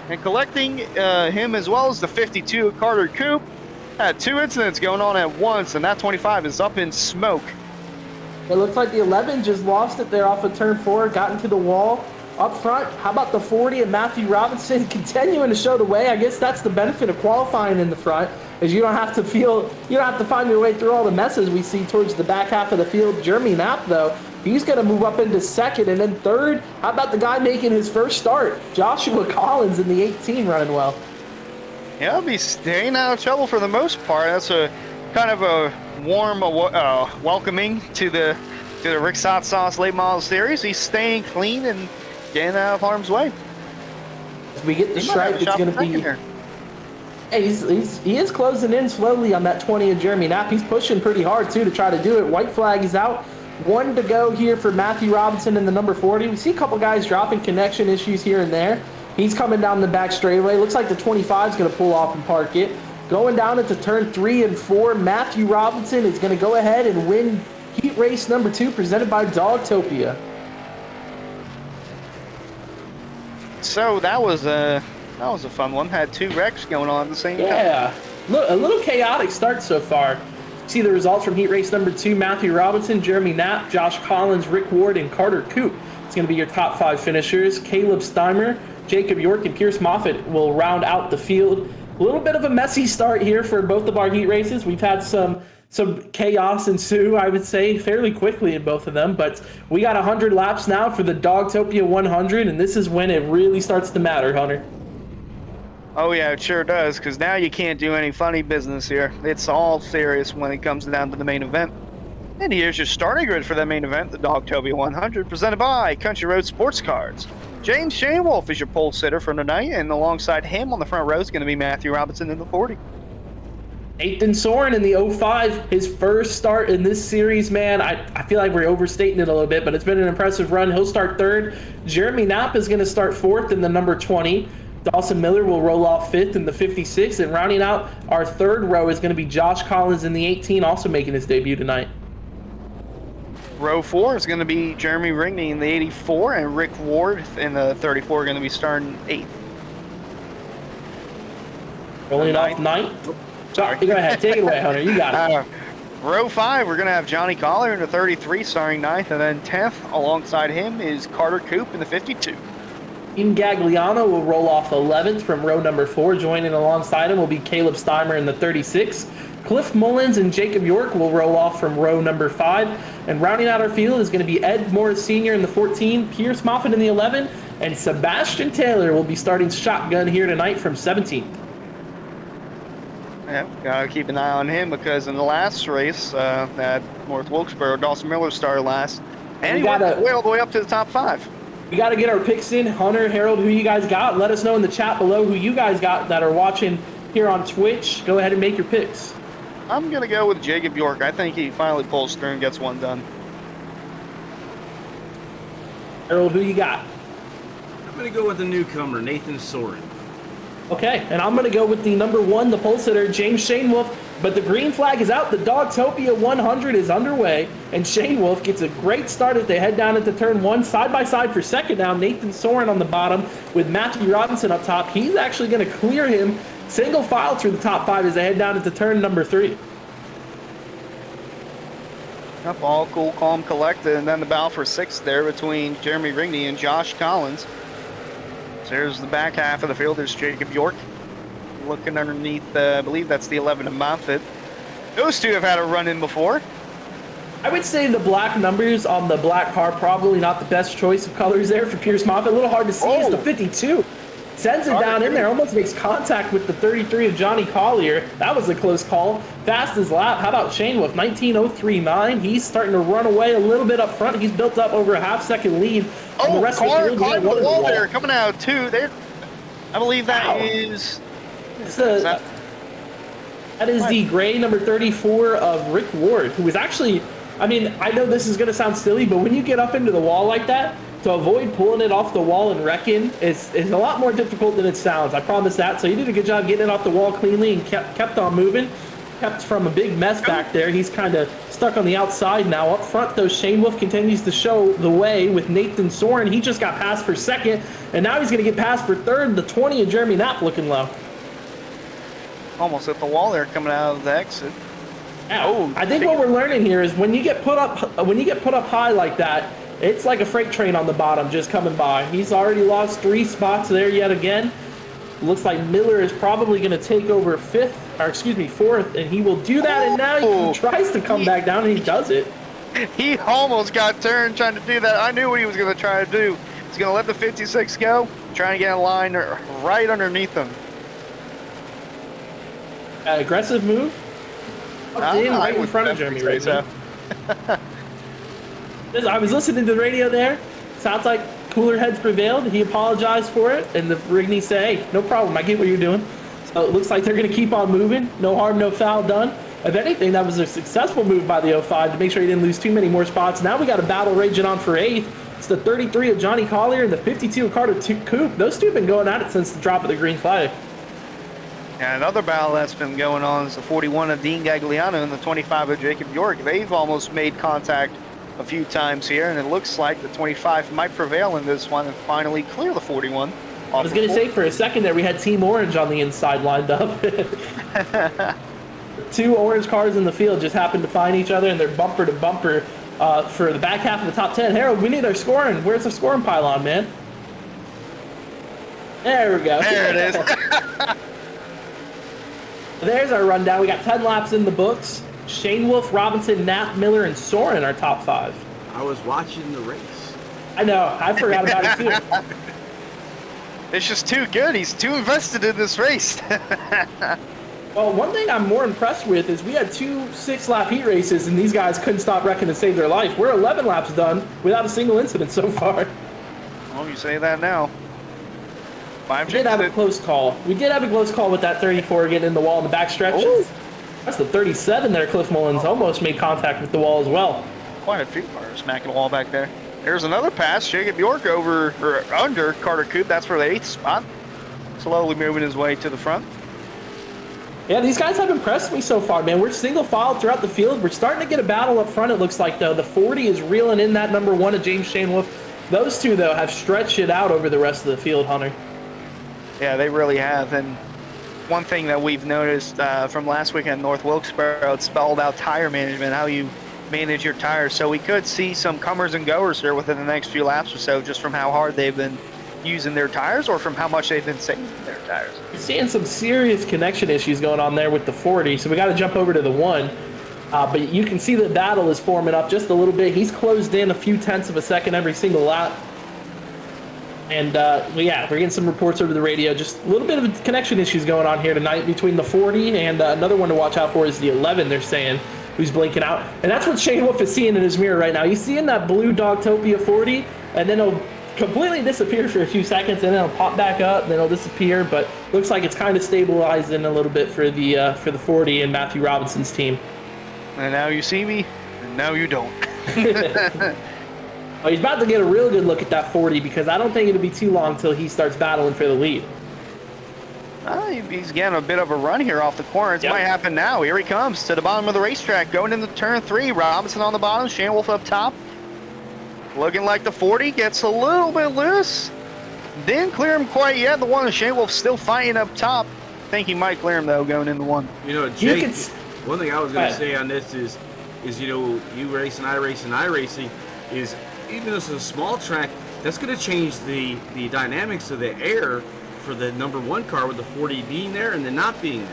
And collecting him as well as the 52 of Carter Coop. Had 2 incidents going on at once, and that 25 is up in smoke. It looks like the 11 just lost it there off of turn 4, got into the wall. Up front, how about the 40 and Matthew Robinson continuing to show the way? I guess that's the benefit of qualifying in the front, is you don't have to find your way through all the messes we see towards the back half of the field. Jeremy Knapp, though, he's going to move up into second. And then third, how about the guy making his first start? Joshua Collins in the 18 running well. Yeah, he'll be staying out of trouble for the most part. That's a kind of a warm welcoming to the Rick's Hot Sauce Late Model Series. He's staying clean and getting out of harm's way. As we get the stripe, it's going to be... Hey, he is closing in slowly on that 20 of Jeremy Knapp. He's pushing pretty hard, too, to try to do it. White flag is out. 1 to go here for Matthew Robinson in the number 40. We see a couple guys dropping connection issues here and there. He's coming down the back straightaway. Looks like the 25 is going to pull off and park it. Going down into turn 3 and 4, Matthew Robinson is going to go ahead and win heat race number 2 presented by Dogtopia. So that was a fun one. Had 2 wrecks going on at the same time. Yeah, a little chaotic start so far. See the results from heat race number 2: Matthew Robinson, Jeremy Knapp, Josh Collins, Rick Ward, and Carter Coop. It's going to be your top 5 finishers. Caleb Steimer, Jacob York, and Pierce Moffitt will round out the field. A little bit of a messy start here for both of our heat races. We've had some chaos ensue, I would say, fairly quickly in both of them. But we got 100 laps now for the Dogtopia 100, and this is when it really starts to matter, Hunter. Oh, yeah, it sure does, because now you can't do any funny business here. It's all serious when it comes down to the main event. And here's your starting grid for that main event, the Dogtopia 100, presented by Country Road Sports Cards. James Shane Wolf is your pole sitter for tonight, and alongside him on the front row is going to be Matthew Robinson in the 40. Nathan Soren in the 05, his first start in this series, man. I feel like we're overstating it a little bit, but it's been an impressive run. He'll start third. Jeremy Knapp is going to start fourth in the number 20. Dawson Miller will roll off fifth in the 56, and rounding out our third row is going to be Josh Collins in the 18, also making his debut tonight. Row 4 is going to be Jeremy Rigney in the 84, and Rick Ward in the 34 going to be starting 8th. Rolling off 9th. Sorry, go ahead. Take it away, Hunter. You got it. Row 5, we're going to have Johnny Collier in the 33, starting 9th, and then 10th alongside him is Carter Coop in the 52. Ian Gagliano will roll off 11th from row number 4. Joining alongside him will be Caleb Steimer in the 36. Cliff Mullins and Jacob York will roll off from row number 5. And rounding out our field is going to be Ed Morris Sr. in the 14, Pierce Moffitt in the 11, and Sebastian Taylor will be starting shotgun here tonight from 17. Yeah, gotta keep an eye on him because in the last race at North Wilkesboro, Dawson Miller started last, and he went all the way up to the top 5. We got to get our picks in. Hunter, Harold, who you guys got? Let us know in the chat below who you guys got that are watching here on Twitch. Go ahead and make your picks. I'm gonna go with Jacob York. I think he finally pulls through and gets one done. Harold, who you got? I'm going to go with the newcomer, Nathan Soren. Okay, and I'm going to go with the number 1, the pole sitter, James Shane Wolf. But the green flag is out. The Dogtopia 100 is underway, and Shane Wolf gets a great start as they head down into turn 1. Side by side for second now, Nathan Soren on the bottom with Matthew Robinson up top. He's actually going to clear him single file through the top 5 as they head down into turn number 3. Up all cool, calm, collected, and then the battle for 6th there between Jeremy Rigney and Josh Collins. So here's the back half of the field. There's Jacob York looking underneath, I believe that's the 11 of Moffitt. Those two have had a run-in before. I would say the black numbers on the black car probably not the best choice of colors there for Pierce Moffitt. A little hard to see is the 52. Sends it down in there, almost makes contact with the 33 of Johnny Collier. That was a close call. Fastest lap. How about Shane Wolf? 19:03.9. He's starting to run away a little bit up front. He's built up over a half-second lead. Oh, the rest of the field, climbing the wall there, coming out too. There, I believe that is. That is the gray number 34 of Rick Ward, who is actually. I mean, I know this is going to sound silly, but when you get up into the wall like that, to avoid pulling it off the wall and wrecking is a lot more difficult than it sounds. I promise that. So you did a good job getting it off the wall cleanly and kept on moving. Kept from a big mess back there. He's kind of stuck on the outside now. Up front, though, Shane Wolf continues to show the way with Nathan Soren. He just got passed for second, and now he's going to get passed for third. The 20 of Jeremy Knapp looking low. Almost at the wall there, coming out of the exit. Oh, I think what we're learning here is when you get put up high like that, it's like a freight train on the bottom just coming by. He's already lost 3 spots there yet again. Looks like Miller is probably going to take over fourth, and he will do that. And now he tries to come back down, and he does it. He almost got turned trying to do that. I knew what he was going to try to do. He's going to let the 56 go, trying to get a line right underneath him. Aggressive move. Right in front of Jeremy right now. I was listening to the radio there. Sounds like cooler heads prevailed. He apologized for it, and the Rigney say, hey, no problem, I get what you're doing. So it looks like they're going to keep on moving. No harm, no foul done. If anything, that was a successful move by the 05 to make sure he didn't lose too many more spots. Now we got a battle raging on for 8th. It's the 33 of Johnny Collier and the 52 of Carter Coop. Those two have been going at it since the drop of the green flag. And another battle that's been going on is the 41 of Dean Gagliano and the 25 of Jacob York. They've almost made contact a few times here, and it looks like the 25 might prevail in this one and finally clear the 41. I was going to say for a second there we had Team Orange on the inside lined up. 2 orange cars in the field just happened to find each other, and they're bumper to bumper for the back half of the top 10. Harold, we need our scoring. Where's the scoring pylon, man? There we go. There it is. There's our rundown. We got 10 laps in the books. Shane Wolf, Robinson, Knapp, Miller, and Soren are top 5. I was watching the race. I know. I forgot about it too. It's just too good. He's too invested in this race. Well, one thing I'm more impressed with is we had 2 6-lap heat races, and these guys couldn't stop wrecking to save their life. We're 11 laps done without a single incident so far. Well, you say that now. We did have a close call. We did have a close call with that 34 getting in the wall in the back stretches. That's the 37 there. Cliff Mullins almost made contact with the wall as well. Quite a few cars smacking the wall back there. There's another pass. Jacob York over or under Carter Coop. That's for the 8th spot. Slowly moving his way to the front. Yeah, these guys have impressed me so far, man. We're single file throughout the field. We're starting to get a battle up front, it looks like, though. The 40 is reeling in that number 1 of James Shane Wolf. Those two, though, have stretched it out over the rest of the field, Hunter. Yeah, they really have. And one thing that we've noticed from last weekend in North Wilkesboro, it's all about tire management, how you manage your tires. So we could see some comers and goers here within the next few laps or so, just from how hard they've been using their tires or from how much they've been saving their tires. You're seeing some serious connection issues going on there with the 40, so we got to jump over to the 1. But you can see the battle is forming up just a little bit. He's closed in a few tenths of a second every single lap. And yeah, we're getting some reports over the radio. Just a little bit of connection issues going on here tonight between the 40 and another one to watch out for is the 11, they're saying, who's blinking out. And that's what Shane Wolf is seeing in his mirror right now. He's seeing that blue Dogtopia 40, and then it'll completely disappear for a few seconds, and then it'll pop back up, and then it'll disappear. But looks like it's kind of stabilizing a little bit for the 40 and Matthew Robinson's team. And now you see me, and now you don't. Oh, he's about to get a real good look at that 40 because I don't think it'll be too long until he starts battling for the lead. He's getting a bit of a run here off the corner. It might happen now. Here he comes to the bottom of the racetrack, going into turn 3. Robinson on the bottom, Shane Wolf up top. Looking like the 40 gets a little bit loose. Didn't clear him quite yet. The one in Shane Wolf still fighting up top. Think he might clear him though, going in the 1. You know, Jake, one thing I was going to say on this is you know, you racing, I racing, is even though it's a small track, that's going to change the dynamics of the air for the number 1 car with the 40 being there and then not being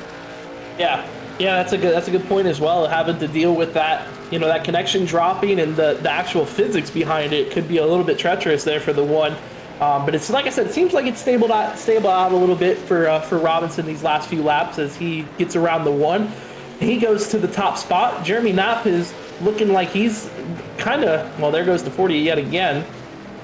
there. Yeah, that's a good point as well. Having to deal with that, you know, that connection dropping and the actual physics behind it could be a little bit treacherous there for the 1. But it's like I said, it seems like it's stable out a little bit for Robinson these last few laps as he gets around the 1. He goes to the top spot. Jeremy Knapp is looking like he's kind of, well, there goes the 40 yet again.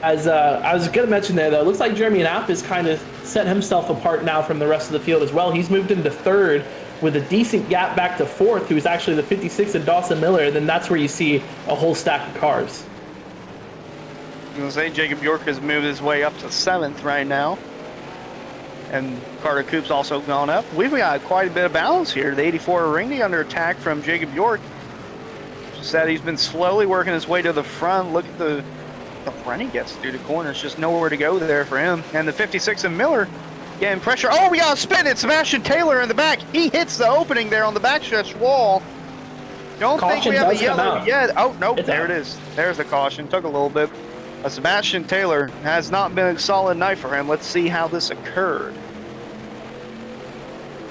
As I was going to mention there, though, it looks like Jeremy Knapp has kind of set himself apart now from the rest of the field as well. He's moved into 3rd with a decent gap back to 4th, who's actually the 56 of Dawson Miller, and then that's where you see a whole stack of cars. I was going to say Jacob York has moved his way up to 7th right now. And Carter Coop's also gone up. We've got quite a bit of balance here. The 84 Ringy under attack from Jacob York. Said he's been slowly working his way to the front. Look at the run he gets through the corners. Just nowhere to go there for him. And the 56 of Miller getting pressure. Oh, we got to spin it. Sebastian Taylor in the back. He hits the opening there on the backstretch wall. Don't think we have a yellow yet. Oh, nope. There it is. There's the caution. Took a little bit. Sebastian Taylor has not been a solid night for him. Let's see how this occurred.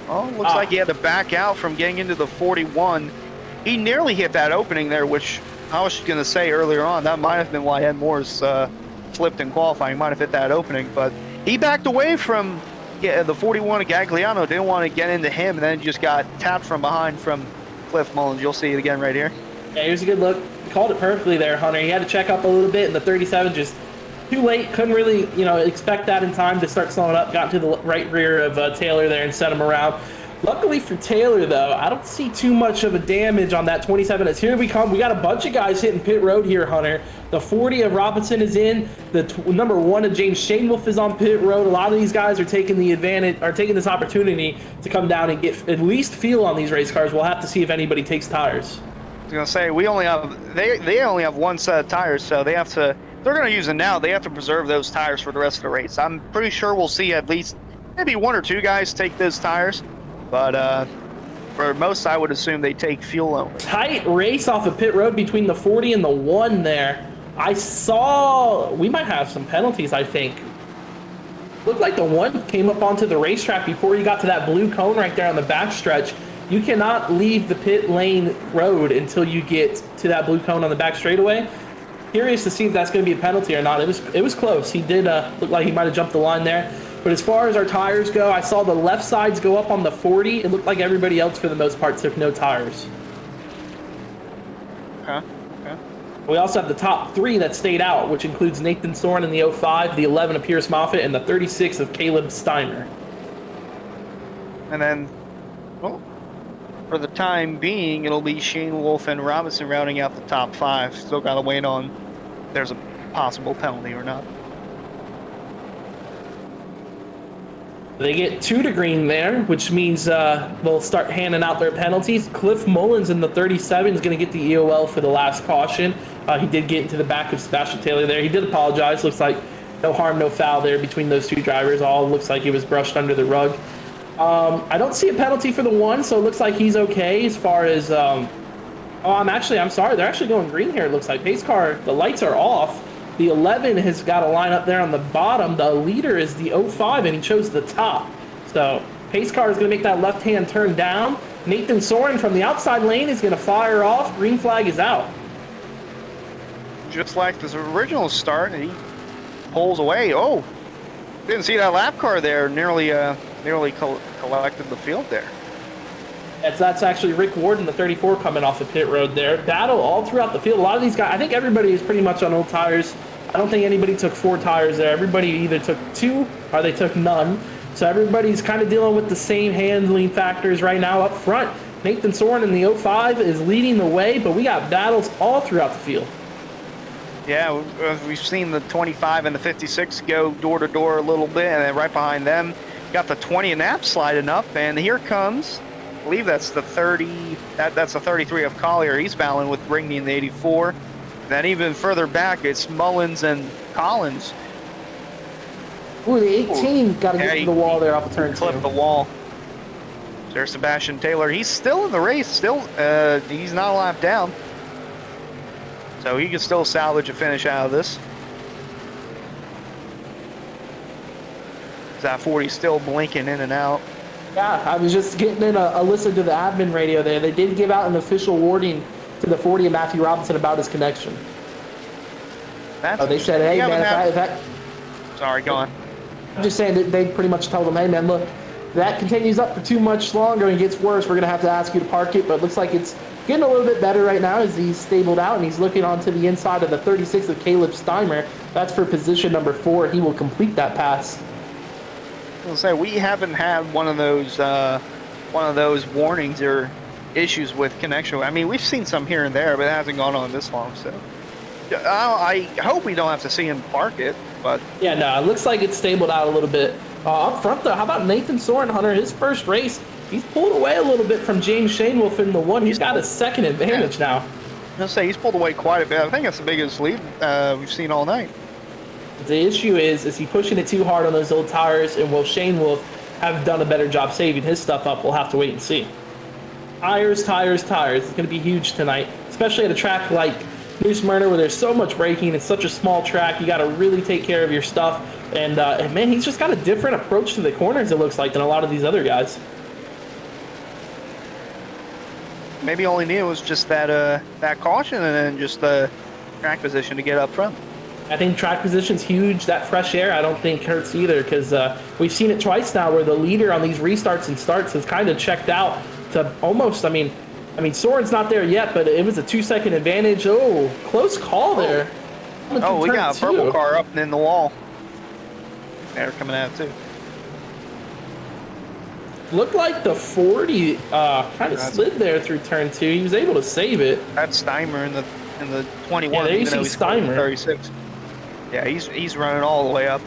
Oh, looks like he had to back out from getting into the 41. He nearly hit that opening there, which I was going to say earlier on. That might have been why Ed Moore's flipped in qualifying. He might have hit that opening, but he backed away from the 41 of Gagliano. Didn't want to get into him, and then just got tapped from behind from Cliff Mullins. You'll see it again right here. Yeah, here's a good look. Called it perfectly there, Hunter. He had to check up a little bit, and the 37 just too late. Couldn't really, you know, expect that in time to start slowing up. Got to the right rear of Taylor there and set him around. Luckily for Taylor, though, I don't see too much of a damage on that 27. As here we come. We got a bunch of guys hitting pit road here, Hunter. The 40 of Robinson is in. The number 1 of James Shane Wolf is on pit road. A lot of these guys are taking the advantage, are taking this opportunity to come down and get at least feel on these race cars. We'll have to see if anybody takes tires. I was gonna say we only have they only have 1 set of tires, so they have to. They're gonna use them now. They have to preserve those tires for the rest of the race. I'm pretty sure we'll see at least maybe 1 or 2 guys take those tires, but for most, I would assume they take fuel only. Tight race off of pit road between the 40 and the 1 there. I saw we might have some penalties. I think looked like the 1 came up onto the racetrack before you got to that blue cone right there on the backstretch. You cannot leave the pit lane road until you get to that blue cone on the back straightaway. Curious to see if that's going to be a penalty or not. It was close. He did look like he might have jumped the line there. But as far as our tires go, I saw the left sides go up on the 40. It looked like everybody else, for the most part, took no tires. Okay. We also have the top 3 that stayed out, which includes Nathan Soren in the 05, the 11 of Pierce Moffitt, and the 36 of Caleb Steiner. And then, well, for the time being, it'll be Shane Wolf and Robinson rounding out the top 5. Still got to wait on if there's a possible penalty or not. They get 2 to green there, which means they'll start handing out their penalties. Cliff Mullins in the 37 is going to get the EOL for the last caution. He did get into the back of Sebastian Taylor there. He did apologize. Looks like no harm, no foul there between those 2 drivers. All looks like it was brushed under the rug. I don't see a penalty for the 1, so it looks like he's okay as far as... I'm sorry. They're actually going green here, it looks like. Pace car, the lights are off. The 11 has got a line up there on the bottom. The leader is the 05, and he chose the top. So pace car is going to make that left-hand turn down. Nathan Soren from the outside lane is going to fire off. Green flag is out. Just like this original start, he pulls away. Oh, didn't see that lap car there. Nearly collected the field there. That's actually Rick Ward in the 34 coming off the pit road there. Battle all throughout the field. A lot of these guys, I think everybody is pretty much on old tires. I don't think anybody took 4 tires there. Everybody either took 2 or they took none. So everybody's kind of dealing with the same handling factors right now up front. Nathan Soren in the 05 is leading the way, but we got battles all throughout the field. Yeah, we've seen the 25 and the 56 go door to door a little bit, and then right behind them, got the 20 and Knapp sliding up, and here comes, I believe that's the 30, that's the 33 of Collier. He's battling with Rigney in the 84. Then even further back, it's Mullins and Collins. Ooh, the 18 got to get to the wall there off the turn 2. Clip the wall. There's Sebastian Taylor. He's still in the race. Still, he's not a lap down. So he can still salvage a finish out of this. That 40 still blinking in and out. Yeah, I was just getting in a listen to the admin radio there. They did give out an official warning to the 40 and Matthew Robinson about his connection. They said, hey, man, if that... Sorry, go on. I'm just saying that they pretty much told him, hey, man, look, if that continues up for too much longer and gets worse, we're going to have to ask you to park it. But it looks like it's getting a little bit better right now as he's stabled out and he's looking onto the inside of the 36 of Caleb Steimer. That's for position number 4. He will complete that pass. I'll say we haven't had one of those warnings or issues with connection. I mean, we've seen some here and there, but it hasn't gone on this long. So I hope we don't have to see him park it. But yeah, no, it looks like it's stabled out a little bit. Up front, though, how about Nathan Soren, Hunter? His first race, he's pulled away a little bit from James Shanewolf in the 1. He's got a second advantage now. I'll say he's pulled away quite a bit. I think that's the biggest lead we've seen all night. The issue is he pushing it too hard on those old tires, and will Shanewolf have done a better job saving his stuff up? We'll have to wait and see. Tires. It's going to be huge tonight, especially at a track like New Smyrna where there's so much braking. It's such a small track. You got to really take care of your stuff. And man, he's just got a different approach to the corners, it looks like, than a lot of these other guys. Maybe all he needed was just that caution and then just the track position to get up front. I think track position's huge. That fresh air, I don't think hurts either, because we've seen it twice now where the leader on these restarts and starts has kind of checked out to almost, I mean, Soren's not there yet, but it was a 2-second advantage. Oh, close call there. Oh, we got a purple car up and in the wall. They're coming out too. Looked like the 40 kind of slid there through turn 2. He was able to save it. That's Steimer in the 21. Yeah, there you see Steimer. 36. Yeah, he's running all the way up.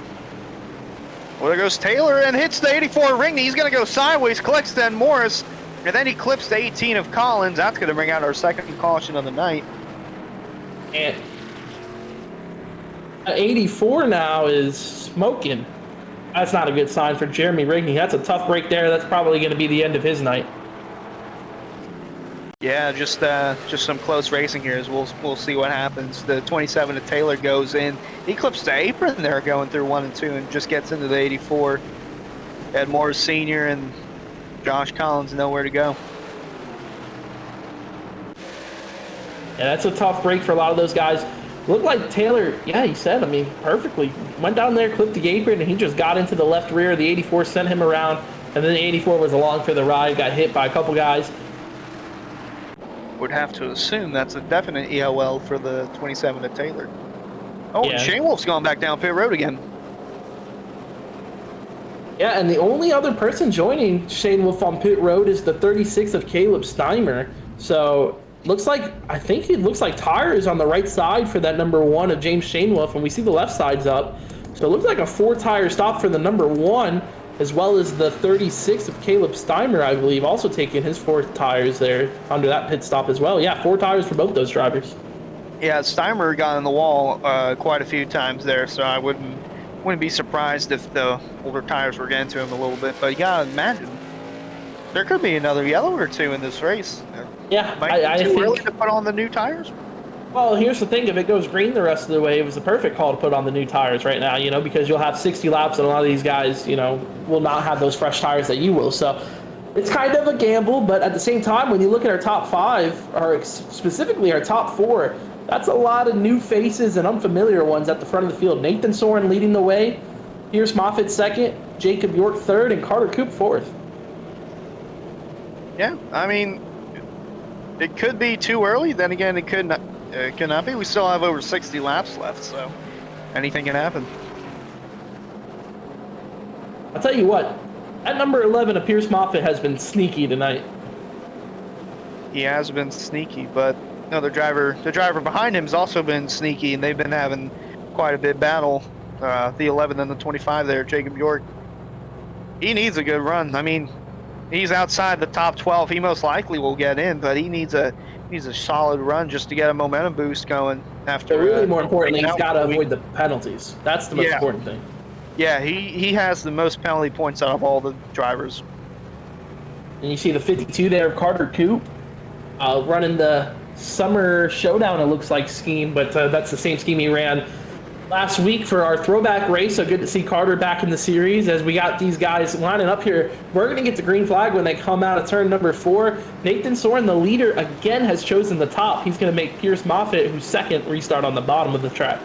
Well, there goes Taylor and hits the 84 Rigney. He's going to go sideways, collects then Morris, and then he clips the 18 of Collins. That's going to bring out our second caution of the night. And 84 now is smoking. That's not a good sign for Jeremy Rigney. That's a tough break there. That's probably going to be the end of his night. Yeah, just some close racing here. As we'll see what happens. The 27 of Taylor goes in. He clips the apron there going through 1 and 2 and just gets into the 84. Ed Morris Sr. and Josh Collins nowhere to go. Yeah, that's a tough break for a lot of those guys. Looked like Taylor, yeah, he said, perfectly. Went down there, clipped the apron, and he just got into the left rear. The 84 sent him around, and then the 84 was along for the ride, got hit by a couple guys. Would have to assume that's a definite EOL for the 27 of Taylor. Oh, yeah. Shane Wolf's going back down pit road again. Yeah, and the only other person joining Shane Wolf on pit road is the 36 of Caleb Steimer. So I think it looks like tires on the right side for that number 1 of James Shanewolf, and we see the left side's up. So it looks like a 4-tire stop for the number 1, as well as the 36 of Caleb Steimer, I believe, also taking his 4 tires there under that pit stop as well. Yeah, 4 tires for both those drivers. Yeah, Steimer got in the wall quite a few times there, so I wouldn't be surprised if the older tires were getting to him a little bit. But you gotta imagine there could be another yellow or two in this race. Yeah, Might be I too think early to put on the new tires. Well, here's the thing. If it goes green the rest of the way, it was the perfect call to put on the new tires right now, because you'll have 60 laps and a lot of these guys, will not have those fresh tires that you will. So it's kind of a gamble, but at the same time, when you look at our top five, or specifically our top four, that's a lot of new faces and unfamiliar ones at the front of the field. Nathan Soren leading the way, Pierce Moffitt second, Jacob York third, and Carter Koop fourth. Yeah, I mean, it could be too early. Then again, it could not. It cannot be. We still have over 60 laps left, so anything can happen. I'll tell you what, at number 11, Pierce Moffitt has been sneaky tonight. He has been sneaky, but no, the driver behind him has also been sneaky, and they've been having quite a bit battle. The 11 and the 25 there, Jacob York. He needs a good run. I mean, he's outside the top 12. He most likely will get in, but he needs a solid run just to get a momentum boost going. After, but really, more importantly, he's got to avoid the penalties. That's the most important thing. Yeah, he has the most penalty points out of all the drivers. And you see the 52 there of Carter Koop running the Summer Showdown, it looks like, scheme, but that's the same scheme he ran last week for our throwback race. So good to see Carter back in the series as we got these guys lining up here. We're going to get the green flag when they come out of turn number 4. Nathan Soren, the leader, again has chosen the top. He's going to make Pierce Moffitt, who's second, restart on the bottom of the track.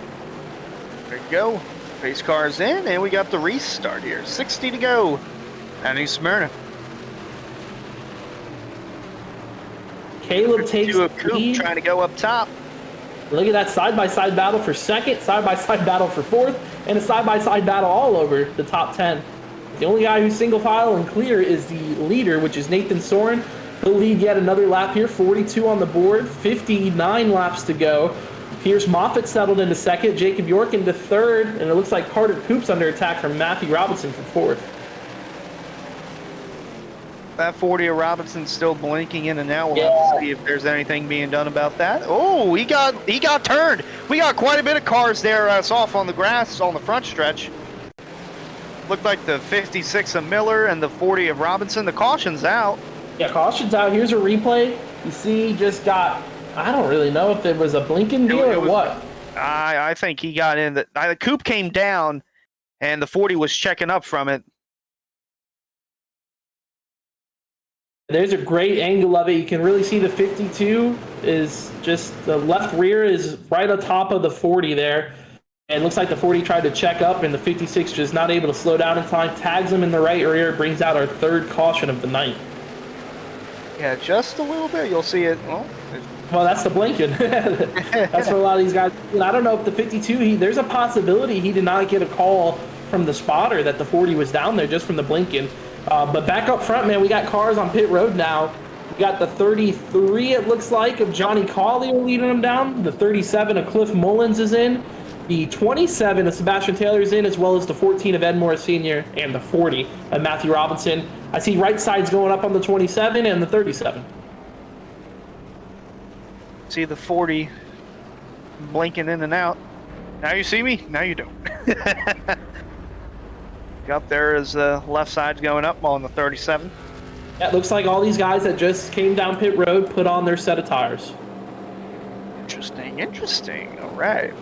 There you go. Race car's in, and we got the restart here. 60 to go. And New Smyrna. Caleb takes the lead, trying to go up top. Look at that side-by-side battle for second, side-by-side battle for fourth, and a side-by-side battle all over the top 10. The only guy who's single file and clear is the leader, which is Nathan Soren. He'll lead yet another lap here, 42 on the board, 59 laps to go. Pierce Moffitt settled into second, Jacob York into third, and it looks like Carter Koop's under attack from Matthew Robinson for fourth. That 40 of Robinson's still blinking in and out. We'll have to see if there's anything being done about that. Oh, he got turned. We got quite a bit of cars there. It's off on the grass on the front stretch. Looked like the 56 of Miller and the 40 of Robinson. The caution's out. Yeah, caution's out. Here's a replay. You see, just got, I don't really know if it was a blinking deal or what. I think he got in. The Coupe came down, and the 40 was checking up from it. There's a great angle of it. You can really see the 52 is just, the left rear is right on top of the 40 there. And it looks like the 40 tried to check up, and the 56 just not able to slow down in time. Tags him in the right rear, brings out our third caution of the night. Yeah, just a little bit. You'll see it. Well, that's the blinking. That's for a lot of these guys. I don't know if the 52, there's a possibility he did not get a call from the spotter that the 40 was down there just from the blinking. But back up front, man, we got cars on pit road now. We got the 33, it looks like, of Johnny Collier leading them down. The 37 of Cliff Mullins is in. The 27 of Sebastian Taylor is in, as well as the 14 of Ed Morris Sr. and the 40 of Matthew Robinson. I see right sides going up on the 27 and the 37. See the 40 blinking in and out. Now you see me, now you don't. Up there is the left side going up on the 37. Yeah, it looks like all these guys that just came down pit road put on their set of tires. Interesting. All right.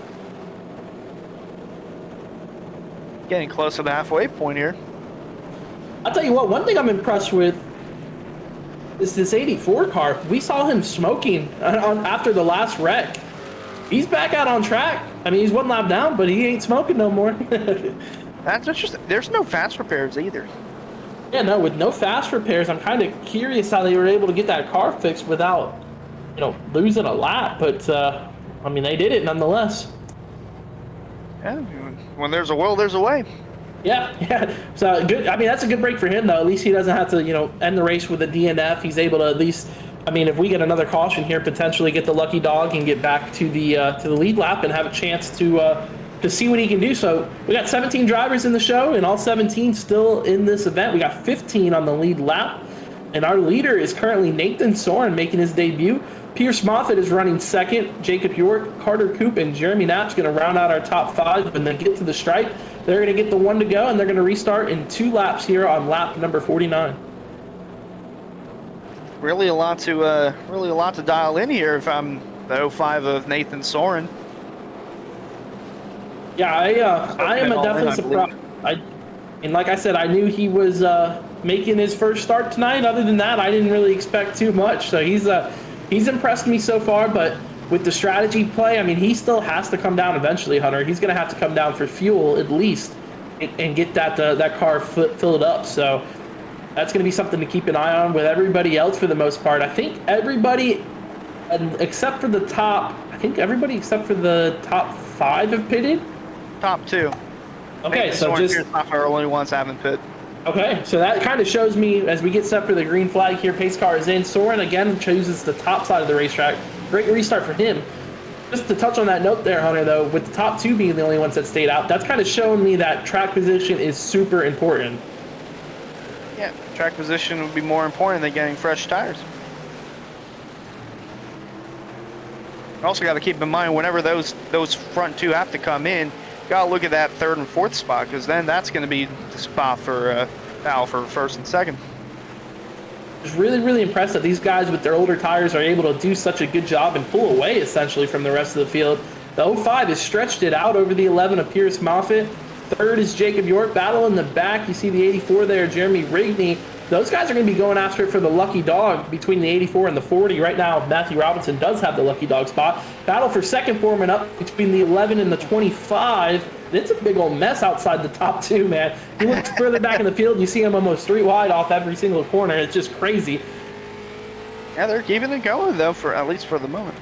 Getting close to the halfway point here. I'll tell you what, one thing I'm impressed with is this 84 car. We saw him smoking after the last wreck. He's back out on track. I mean, he's one lap down, but he ain't smoking no more. That's interesting. There's no fast repairs either. Yeah, no, with no fast repairs, I'm kind of curious how they were able to get that car fixed without, losing a lap. But, I mean, they did it nonetheless. Yeah, when there's a will, there's a way. Yeah. So, good. I mean, that's a good break for him, though. At least he doesn't have to, end the race with a DNF. He's able to at least, I mean, if we get another caution here, potentially get the lucky dog and get back to the lead lap and have a chance to see what he can do. So we got 17 drivers in the show, and all 17 still in this event. We got 15 on the lead lap, and our leader is currently Nathan Soren making his debut. Pierce Moffitt is running second. Jacob York, Carter Koop, and Jeremy Knapp's going to round out our top 5 when they get to the stripe. They're going to get the 1 to go, and they're going to restart in 2 laps here on lap number 49. Really a lot to dial in here. If I'm the 05 of Nathan Soren. Yeah, I am all in, definitely I surprised. And like I said, I knew he was making his first start tonight. Other than that, I didn't really expect too much. So he's impressed me so far. But with the strategy play, I mean, he still has to come down eventually, Hunter. He's going to have to come down for fuel at least and get that car filled up. So that's going to be something to keep an eye on with everybody else for the most part. I think everybody, except for the top, I think everybody except for the top 5 have pitted. Top 2. Okay, Nathan so Soren, just Pierce Maffitt are the only ones haven't pit. okay, so that kind of shows me as we get set for the green flag here. Pace car is in. Soren again chooses the top side of the racetrack. Great restart for him. Just to touch on that note there, Hunter, though, with the top 2 being the only ones that stayed out, that's kind of showing me that track position is super important. Yeah, track position would be more important than getting fresh tires. Also got to keep in mind whenever those front 2 have to come in, got to look at that 3rd and 4th spot, because then that's going to be the spot for battle for 1st and 2nd. It's really, really impressed that these guys with their older tires are able to do such a good job and pull away essentially from the rest of the field. The 05 has stretched it out over the 11 of Pierce Moffitt. 3rd is Jacob York. Battle in the back. You see the 84 there, Jeremy Rigney. Those guys are going to be going after it for the lucky dog between the 84 and the 40. Right now, Matthew Robinson does have the lucky dog spot. Battle for second foreman up between the 11 and the 25. It's a big old mess outside the top 2, man. You look further back in the field, you see them almost 3 wide off every single corner. It's just crazy. Yeah, they're keeping it going, though, for at least for the moment.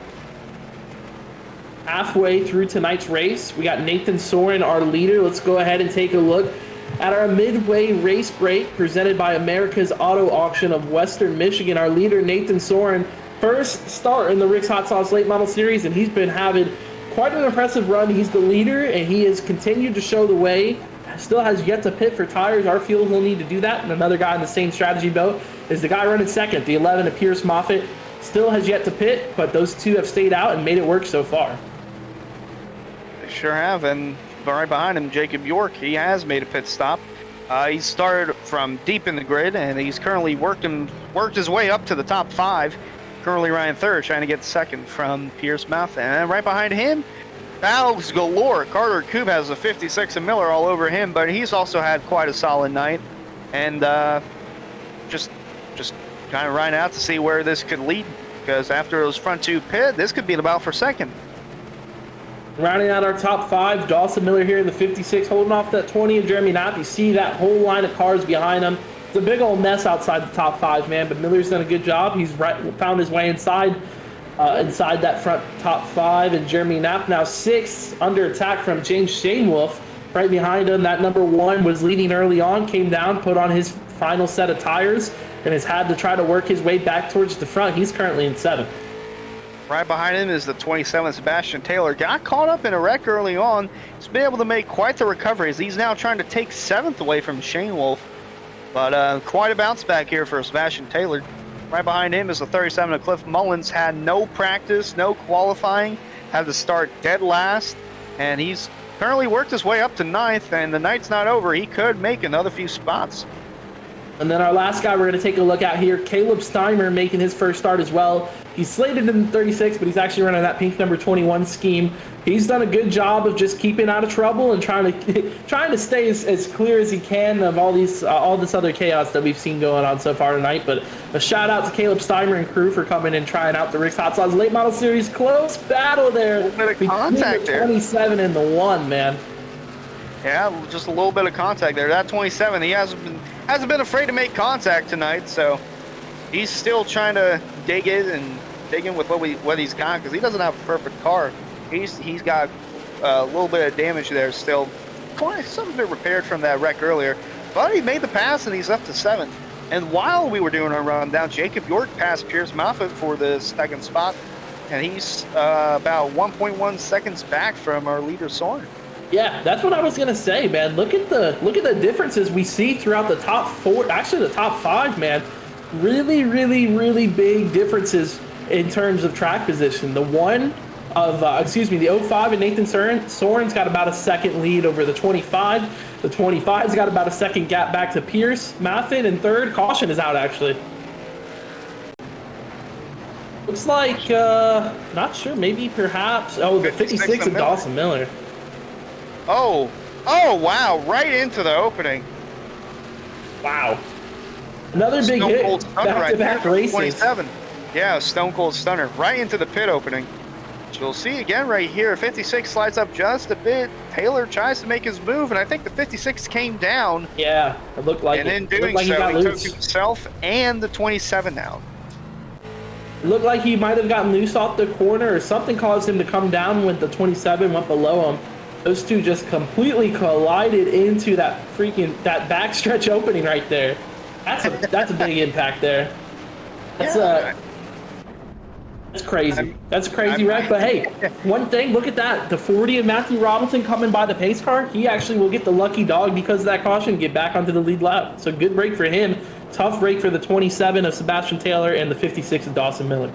Halfway through tonight's race, we got Nathan Soren, our leader. Let's go ahead and take a look at our midway race break presented by America's Auto Auction of Western Michigan. Our leader, Nathan Soren, first start in the Rick's Hot Sauce Late Model Series, and he's been having quite an impressive run. He's the leader, and he has continued to show the way. Still has yet to pit for tires. Our field will need to do that. And another guy in the same strategy boat is the guy running second, the 11 of Pierce Moffitt. Still has yet to pit, but those 2 have stayed out and made it work so far. They sure have, and right behind him, Jacob York, he has made a pit stop. He started from deep in the grid, and he's currently worked his way up to the top 5. Currently running 3rd, trying to get 2nd from Pierce Mouth. And right behind him, battles galore. Carter Coop has a 56 and Miller all over him, but he's also had quite a solid night. And just kind of riding out to see where this could lead, because after those front 2 pit, this could be the battle for 2nd. Rounding out our top 5, Dawson Miller here in the 56, holding off that 20 of Jeremy Knapp. You see that whole line of cars behind him. It's a big old mess outside the top 5, man, but Miller's done a good job. He's found his way inside that front top 5, and Jeremy Knapp now 6th, under attack from James Shanewolf. Right behind him, that number 1 was leading early on, came down, put on his final set of tires, and has had to try to work his way back towards the front. He's currently in 7th. Right behind him is the 27th, Sebastian Taylor. Got caught up in a wreck early on. He's been able to make quite the recovery as he's now trying to take 7th away from Shane Wolf. But quite a bounce back here for Sebastian Taylor. Right behind him is the 37 of Cliff Mullins. Had no practice, no qualifying. Had to start dead last. And he's currently worked his way up to 9th. And the night's not over. He could make another few spots. And then our last guy we're going to take a look at here, Caleb Steimer, making his first start as well. He's slated in the 36, but he's actually running that pink number 21 scheme. He's done a good job of just keeping out of trouble and trying to stay as clear as he can of all this other chaos that we've seen going on so far tonight. But a shout out to Caleb Steimer and crew for coming and trying out the Rick's Hot Sauce Late Model Series. Close battle there. A little bit of contact there. 27 and the 1, man. Yeah, just a little bit of contact there. That 27, he hasn't been afraid to make contact tonight, so he's still trying to dig in with what he's got, because he doesn't have a perfect car. He's got a little bit of damage there still. Some of it repaired from that wreck earlier, but he made the pass and he's up to 7th. And while we were doing our rundown, Jacob York passed Pierce Moffitt for the 2nd spot, and he's about 1.1 seconds back from our leader Soren. Yeah, that's what I was gonna say, man. Look at the differences we see throughout the top 4, actually the top 5, man. Really, really, really big differences in terms of track position. The 05 and Nathan Soren's got about a 2nd lead over the 25. The 25's got about a 2nd gap back to Pierce Moffitt, and 3rd, caution is out actually. Looks like, not sure, maybe perhaps. Oh, the 56 of Dawson Miller. Oh, wow, right into the opening. Wow. Another big Stone hit, Cold Stunner back-to-back there, races. 27. Yeah, Stone Cold Stunner right into the pit opening. So you'll see again right here, 56 slides up just a bit. Taylor tries to make his move, and I think the 56 came down. Yeah, it looked like And it. in It looked doing like so, got he took loose. himself and the 27 down. It looked like he might have gotten loose off the corner or something caused him to come down when the 27 went below him. Those two just completely collided into that backstretch opening right there. That's a big impact there. That's crazy. That's a crazy wreck. But hey, one thing, look at that. The 40 of Matthew Robinson coming by the pace car. He actually will get the lucky dog because of that caution, get back onto the lead lap. So good break for him. Tough break for the 27 of Sebastian Taylor and the 56 of Dawson Miller.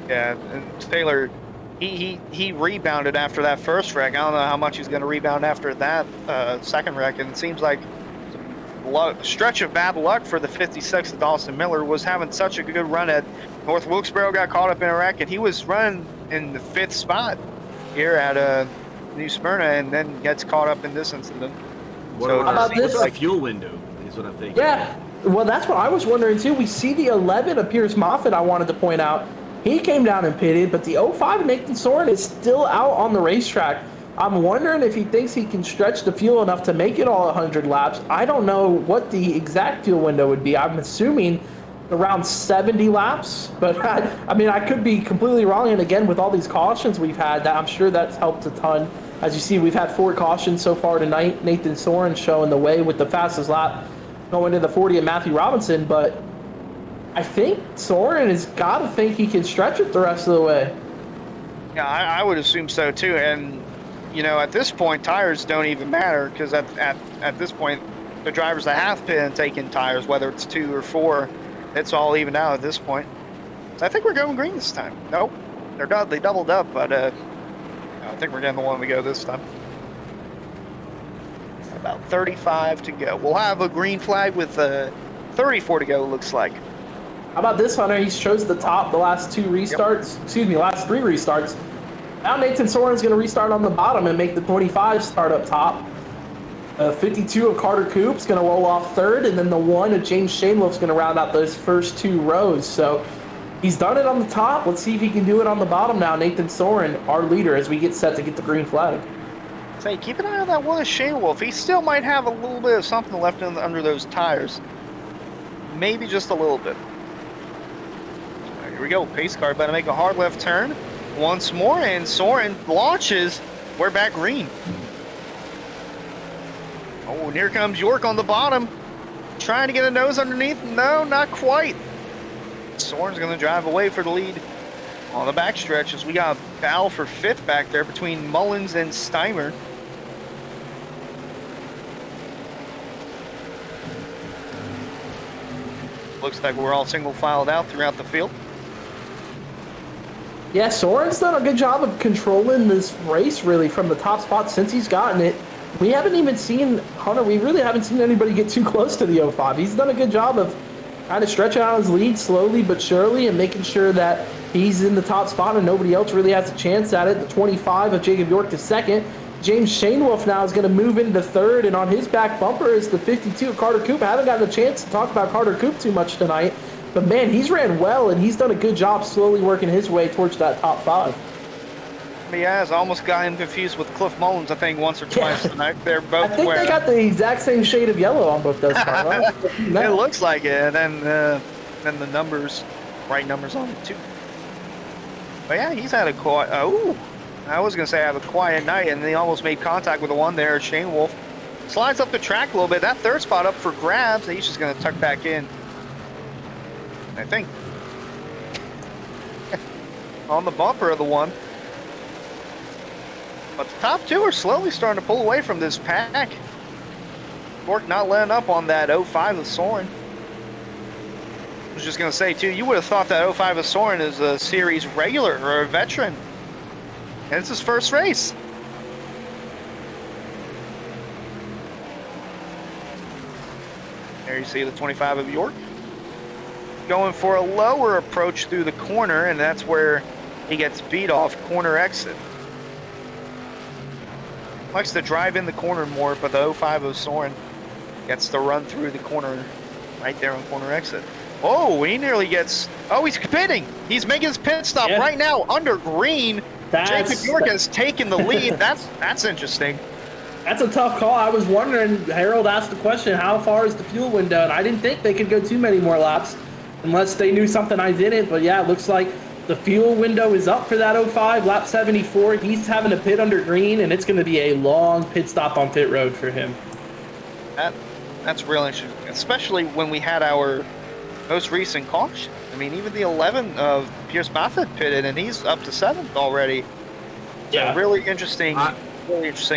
Yeah, and Taylor, he rebounded after that first wreck. I don't know how much he's going to rebound after that second wreck. And it seems like a stretch of bad luck for the 56 of Dawson Miller. Was having such a good run at North Wilkesboro, got caught up in a wreck, and he was running in the 5th spot here at New Smyrna, and then gets caught up in this incident. What So about this? What's the fuel window is what I'm thinking. Yeah, well, that's what I was wondering too. We see the 11 of Pierce Moffitt, I wanted to point out. He came down and pitted, but the 05 of Nathan Soren is still out on the racetrack. I'm wondering if he thinks he can stretch the fuel enough to make it all 100 laps. I don't know what the exact fuel window would be. I'm assuming around 70 laps, but I mean, I could be completely wrong. And again, with all these cautions we've had, I'm sure that's helped a ton. As you see, we've had 4 cautions so far tonight. Nathan Soren showing the way with the fastest lap going to the 40 of Matthew Robinson, but I think Soren has got to think he can stretch it the rest of the way. Yeah, I would assume so too. And you know, at this point, tires don't even matter because at this point, the drivers that have been taking tires, whether it's 2 or 4, it's all even out at this point. So I think we're going green this time. Nope, they doubled up, but I think we're getting the one we go this time. About 35 to go. We'll have a green flag with 34 to go. Looks like. How about this, Hunter? He chose the top the last 2 restarts. Yep. Excuse me, last 3 restarts. Now Nathan Soren's going to restart on the bottom and make the 25 start up top. 52 of Carter Coop's going to roll off 3rd, and then the 1 of James Shainwolf's going to round out those first 2 rows. So he's done it on the top. Let's see if he can do it on the bottom now. Nathan Soren, our leader, as we get set to get the green flag. Say, keep an eye on that 1 of Shainwolf. He still might have a little bit of something left under those tires. Maybe just a little bit. Right, here we go. Pace car about to make a hard left turn. Once more, and Soren launches. We're back green. Oh, and here comes York on the bottom. Trying to get a nose underneath. No, not quite. Soren's going to drive away for the lead on the backstretch as we got a battle for 5th back there between Mullins and Steimer. Looks like we're all single filed out throughout the field. Yeah, Soren's done a good job of controlling this race, really, from the top spot since he's gotten it. We haven't even seen, Hunter, we really haven't seen anybody get too close to the 05. He's done a good job of kind of stretching out his lead slowly but surely and making sure that he's in the top spot and nobody else really has a chance at it. The 25 of Jacob York to 2nd. James Shainwolf now is going to move into 3rd, and on his back bumper is the 52 of Carter Coop. I haven't gotten a chance to talk about Carter Coop too much tonight. But, man, he's ran well, and he's done a good job slowly working his way towards that top 5. He has. Almost got him confused with Cliff Mullins, I think, once or twice tonight. They're both I think they got the exact same shade of yellow on both those cars. It looks like it, and then the numbers, right numbers on it, too. But, yeah, he's had a quiet... I was going to say have a quiet night, and he almost made contact with the 1 there, Shainwolf. Slides up the track a little bit. That 3rd spot up for grabs. He's just going to tuck back in. I think. On the bumper of the 1. But the top 2 are slowly starting to pull away from this pack. York not letting up on that 05 of Soren. I was just going to say, too, you would have thought that 05 of Soren is a series regular or a veteran. And it's his first race. There you see the 25 of York. going for a lower approach through the corner, and that's where he gets beat off corner exit. Likes to drive in the corner more, but the 05 Soren gets to run through the corner right there on corner exit. Oh, he nearly gets... Oh, he's pitting. He's making his pit stop right now under green. Jacob York has taken the lead. That's interesting. That's a tough call. I was wondering, Harold asked the question, how far is the fuel window? And I didn't think they could go too many more laps unless they knew something I didn't. But yeah, it looks like the fuel window is up for that 05, lap 74. He's having to pit under green, and it's going to be a long pit stop on pit road for him. That's real interesting, especially when we had our most recent caution. I mean, even the 11 of Pierce Moffitt pitted, and he's up to 7th already. Yeah, so really interesting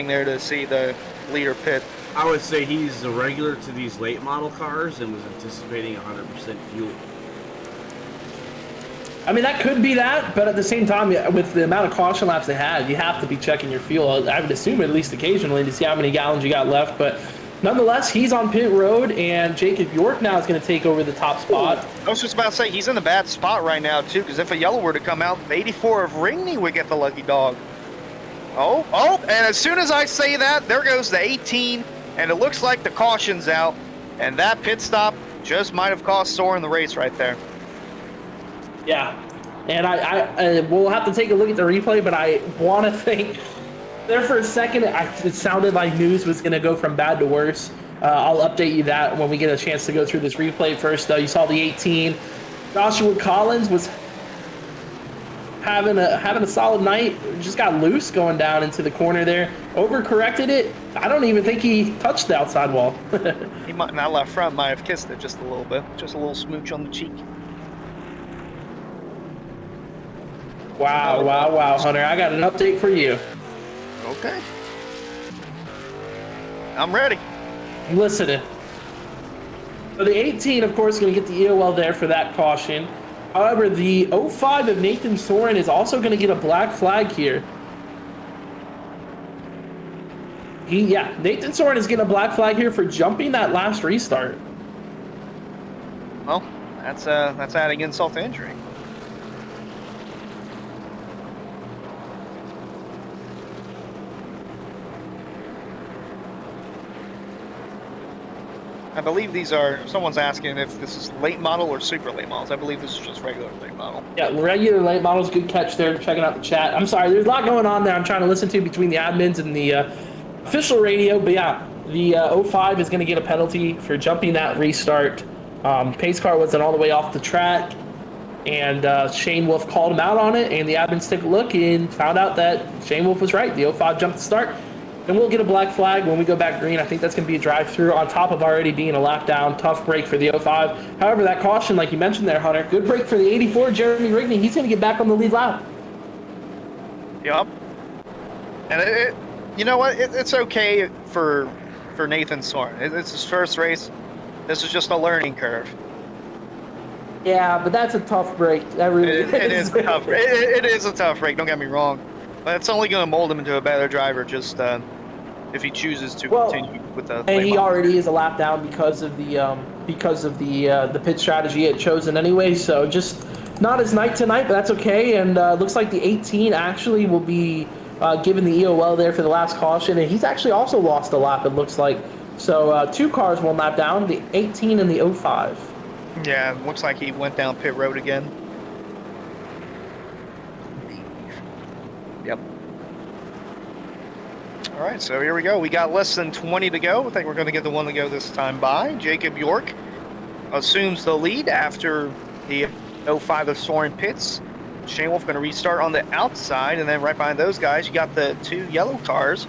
there to see the leader pit. I would say he's a regular to these late model cars and was anticipating 100% fuel. I mean, that could be that, but at the same time, with the amount of caution laps they had, you have to be checking your fuel. I would assume at least occasionally to see how many gallons you got left, but nonetheless, he's on pit road, and Jacob York now is going to take over the top spot. I was just about to say, he's in a bad spot right now, too, because if a yellow were to come out, the 84 of Ringney would get the lucky dog. Oh, and as soon as I say that, there goes the 18, and it looks like the caution's out, and that pit stop just might have cost Soren the race right there. Yeah, and I we'll have to take a look at the replay, but I want to think there for a second, it sounded like news was going to go from bad to worse. I'll update you that when we get a chance to go through this replay. First, though, you saw the 18. Joshua Collins was having a solid night. Just got loose going down into the corner there. Overcorrected it. I don't even think he touched the outside wall. He might not left front, might have kissed it just a little bit. Just a little smooch on the cheek. Wow, Hunter. I got an update for you. Okay. I'm ready. I'm listening. So the 18, of course, is going to get the EOL there for that caution. However, the 05 of Nathan Soren is also going to get a black flag here. Nathan Soren is getting a black flag here for jumping that last restart. Well, that's adding insult to injury. I believe these are, someone's asking if this is late model or super late models. I believe this is just regular late model. Yeah, regular late models. Good catch there. Checking out the chat. I'm sorry, there's a lot going on there. I'm trying to listen to between the admins and the official radio. But yeah, the 05 is going to get a penalty for jumping that restart. Pace car wasn't all the way off the track, and Shane Wolf called him out on it. And the admins took a look and found out that Shane Wolf was right. The 05 jumped the start. And we'll get a black flag when we go back green. I think that's going to be a drive-through on top of already being a lap down. Tough break for the 05. However, that caution, like you mentioned there, Hunter, good break for the 84, Jeremy Rigney. He's going to get back on the lead lap. Yep. And you know what? It's okay for Nathan Soren. It's his first race. This is just a learning curve. Yeah, but that's a tough break. That really it is a tough. It is a tough break. Don't get me wrong. But it's only going to mold him into a better driver, just if he chooses to continue with the. And he already is a lap down because of the pit strategy it chosen anyway. So just not his night tonight, but that's okay. And looks like the 18 actually will be given the EOL there for the last caution, and he's actually also lost a lap. It looks like. So 2 cars will lap down, the 18 and the 05. Yeah, it looks like he went down pit road again. Yep. All right, so here we go. We got less than 20 to go. I think we're going to get the one to go this time by. Jacob York assumes the lead after the 05 of Soren pits. Shane Wolf going to restart on the outside, and then right behind those guys, you got the 2 yellow cars.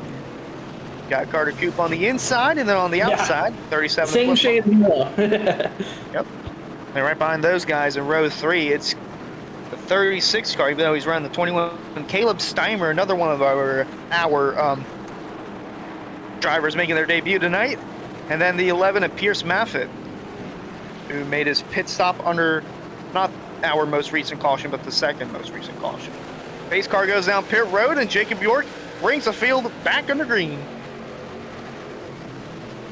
You got Carter Coop on the inside, and then on the outside, 37. Same shade of yellow. Yep. And right behind those guys in row 3, it's the 36 car, even though he's running the 21. And Caleb Steimer, another one of our drivers making their debut tonight. And then the 11 of Pierce Maffitt, who made his pit stop under not our most recent caution, but the second most recent caution. Pace car goes down pit road, and Jacob York brings the field back under green.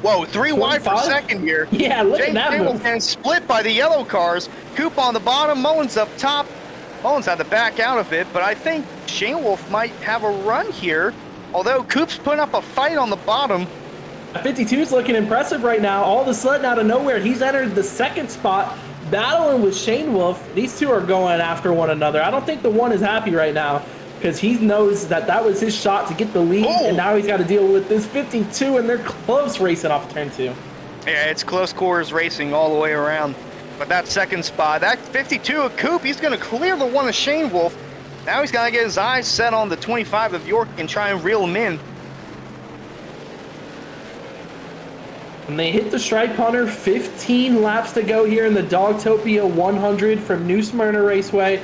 Whoa, 3 wide for 25? second here. Yeah, look at James that Daniels move. getting split by the yellow cars. Coop on the bottom, Mullins up top. Mullins had to back out of it, but I think Shane Wolf might have a run here. Although Coop's putting up a fight on the bottom. 52 is looking impressive right now. All of a sudden, out of nowhere, he's entered the second spot, battling with Shane Wolf. These two are going after one another. I don't think the one is happy right now because he knows that that was his shot to get the lead, and now he's got to deal with this 52, and they're close racing off turn 2. Yeah, it's close quarters racing all the way around. But that second spot, that 52 of Coop, he's going to clear the one of Shane Wolf. Now he's got to get his eyes set on the 25 of York and try and reel him in. And they hit the stripe hunter. 15 laps to go here in the Dogtopia 100 from New Smyrna Raceway.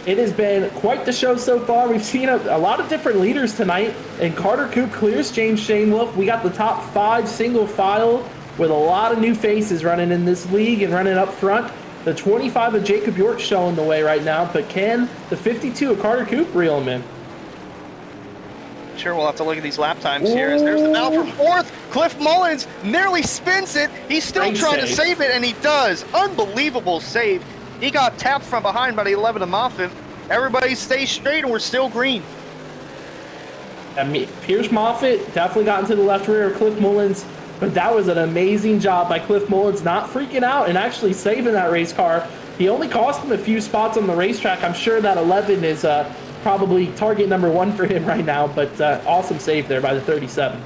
It has been quite the show so far. We've seen a lot of different leaders tonight, and Carter Coop clears James Shane Wolf. We got the top 5 single file with a lot of new faces running in this league and running up front. The 25 of Jacob York showing the way right now, but can the 52 of Carter Coop reel him in? Sure, we'll have to look at these lap times here. As there's the battle for fourth. Cliff Mullins nearly spins it. He's still Great trying to save. save it, and he does. Unbelievable save. He got tapped from behind by the 11 of Moffitt. Everybody stays straight, and we're still green. I mean, Pierce Moffitt definitely got into the left rear of Cliff Mullins, but that was an amazing job by Cliff Mullins, not freaking out and actually saving that race car. He only cost him a few spots on the racetrack. I'm sure that 11 is probably target number 1 for him right now, but awesome save there by the 37.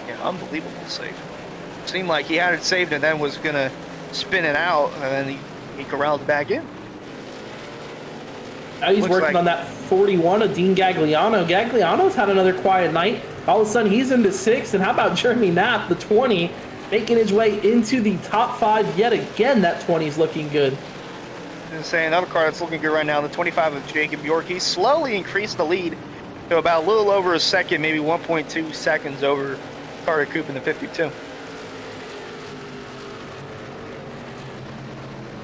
Yeah, unbelievable save. Seemed like he had it saved and then was going to spin it out, and then he corralled it back in. Now he's Looks working like- on that 41 of Dean Gagliano. Gagliano's had another quiet night. All of a sudden, he's into 6th. And how about Jeremy Knapp, the 20, making his way into the top 5 yet again? That 20 is looking good. And say another car that's looking good right now, the 25 of Jacob York. He slowly increased the lead to about a little over a second, maybe 1.2 seconds over Carter Coop in the 52.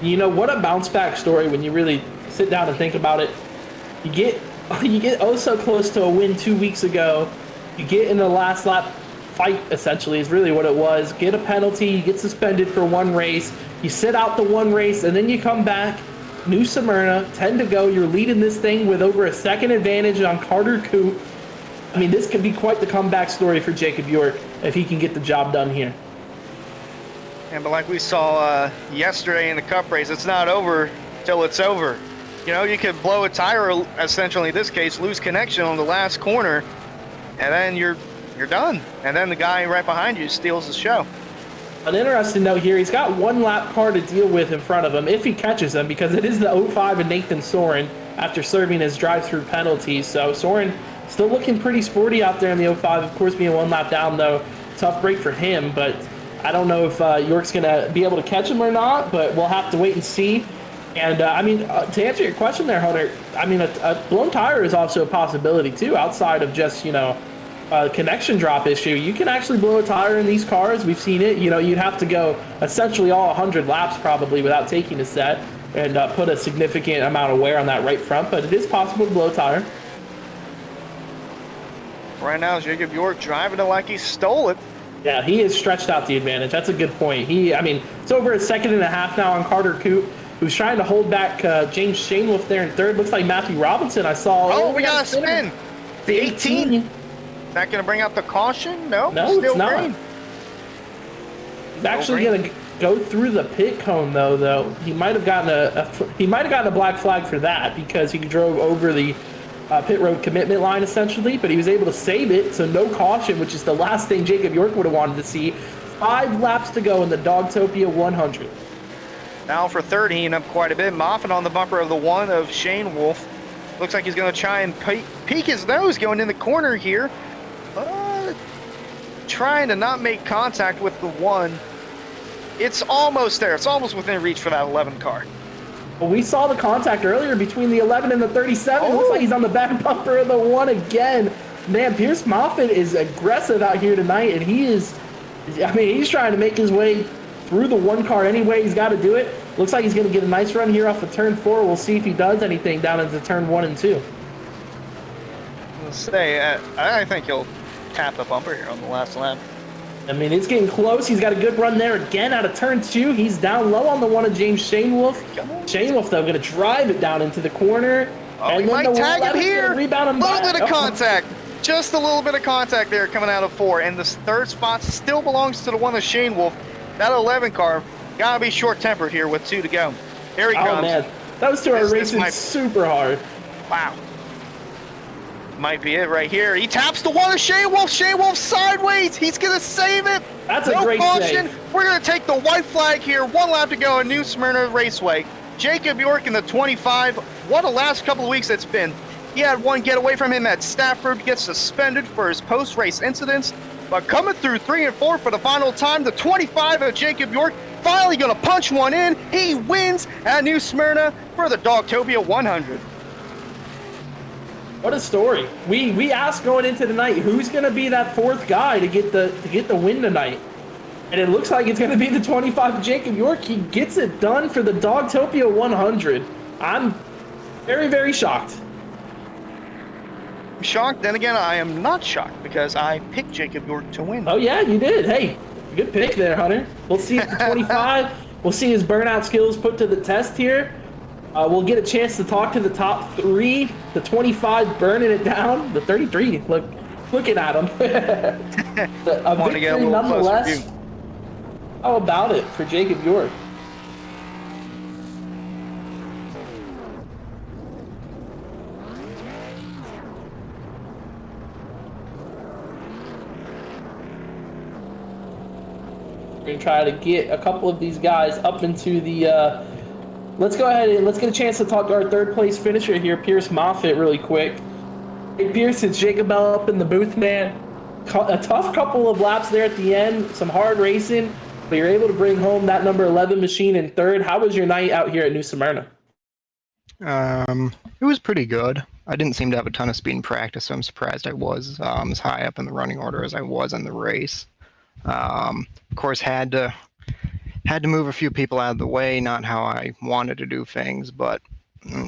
You know, what a bounce back story when you really sit down and think about it. You get oh so close to a win 2 weeks ago. You get in the last lap fight, essentially, is really what it was. Get a penalty, you get suspended for 1 race, you sit out the 1 race, and then you come back. New Smyrna, 10 to go. You're leading this thing with over a second advantage on Carter Coop. I mean, this could be quite the comeback story for Jacob York if he can get the job done here. And but like we saw yesterday in the Cup race, it's not over till it's over. You know, you could blow a tire, essentially in this case, lose connection on the last corner, and then you're done. And then the guy right behind you steals the show. An interesting note here, he's got 1 lap car to deal with in front of him if he catches them, because it is the 05 of Nathan Soren after serving his drive-through penalty. So Soren still looking pretty sporty out there in the 05, of course being 1 lap down though. Tough break for him, but I don't know if York's going to be able to catch him or not, but we'll have to wait and see. And I mean, to answer your question there, Hunter, I mean, a blown tire is also a possibility too, outside of just, you know, connection drop issue. You can actually blow a tire in these cars. We've seen it. You know, you'd have to go essentially all 100 laps probably without taking a set and put a significant amount of wear on that right front, but it is possible to blow a tire. Right now, Jacob York driving it like he stole it. Yeah, he has stretched out the advantage. That's a good point. I mean, it's over a second and a half now on Carter Coop, who's trying to hold back James Shane Wolf there in 3rd. Looks like Matthew Robinson, I saw. Oh, we got a spin. The 18. Is that going to bring out the caution? No, No, still it's not. green. He's actually going to go through the pit cone though. He might have gotten a black flag for that because he drove over the pit road commitment line essentially, but he was able to save it, so no caution, which is the last thing Jacob York would have wanted to see. 5 laps to go in the Dogtopia 100. Now for 3rd, heating up quite a bit. Moffitt on the bumper of the 1 of Shane Wolf. Looks like he's going to try and peek his nose going in the corner here. Trying to not make contact with the 1. It's almost there. It's almost within reach for that 11 car. Well, we saw the contact earlier between the 11 and the 37. It looks like he's on the back bumper of the 1 again. Man, Pierce Moffitt is aggressive out here tonight, and he's trying to make his way through the 1 car any way he's got to do it. Looks like he's going to get a nice run here off of turn 4. We'll see if he does anything down into turn 1 and 2. Let's say, I think he'll tap the bumper here on the last lap. I mean, it's getting close. He's got a good run there again out of turn 2. He's down low on the one of James Shane Wolf. Shane Wolf, though, going to drive it down into the corner. Oh, he might tag him here. Rebound him A little back. bit of contact. Just a little bit of contact there coming out of 4. And the third spot still belongs to the one of Shane Wolf. That 11 car got to be short-tempered here with 2 to go. Here he comes. Oh, man. Those two are racing super hard. Wow. Might be it right here. He taps the one of Shane Wolf. Shane Wolf sideways. He's going to save it. That's a great caution. save. We're going to take the white flag here. 1 lap to go at New Smyrna Raceway. Jacob York in the 25. What a last couple of weeks it's been. He had one get away from him at Stafford, gets suspended for his post-race incidents. But coming through 3 and 4 for the final time, the 25 of Jacob York finally going to punch one in. He wins at New Smyrna for the Dogtopia 100. What a story. We asked going into tonight, who's going to be that 4th guy to get the win tonight? And it looks like it's going to be the 25 Jacob York. He gets it done for the Dogtopia 100. I'm very, very shocked. Shocked, then again, I am not shocked because I picked Jacob York to win. Oh, yeah, you did. Hey, good pick there, Hunter. We'll see if the 25, we'll see his burnout skills put to the test here. We'll get a chance to talk to the top 3. The 25 burning it down. The 33, looking at him. A victory nonetheless. How about it for Jacob York? We're going to try to get a couple of these guys up into the... let's go ahead and let's get a chance to talk to our 3rd place finisher here, Pierce Moffitt, really quick. Hey, Pierce, it's Jacob Bell up in the booth, man. A tough couple of laps there at the end, some hard racing, but you're able to bring home that number 11 machine in 3rd. How was your night out here at New Smyrna? It was pretty good. I didn't seem to have a ton of speed in practice, so I'm surprised I was as high up in the running order as I was in the race. Of course, had to move a few people out of the way, not how I wanted to do things, but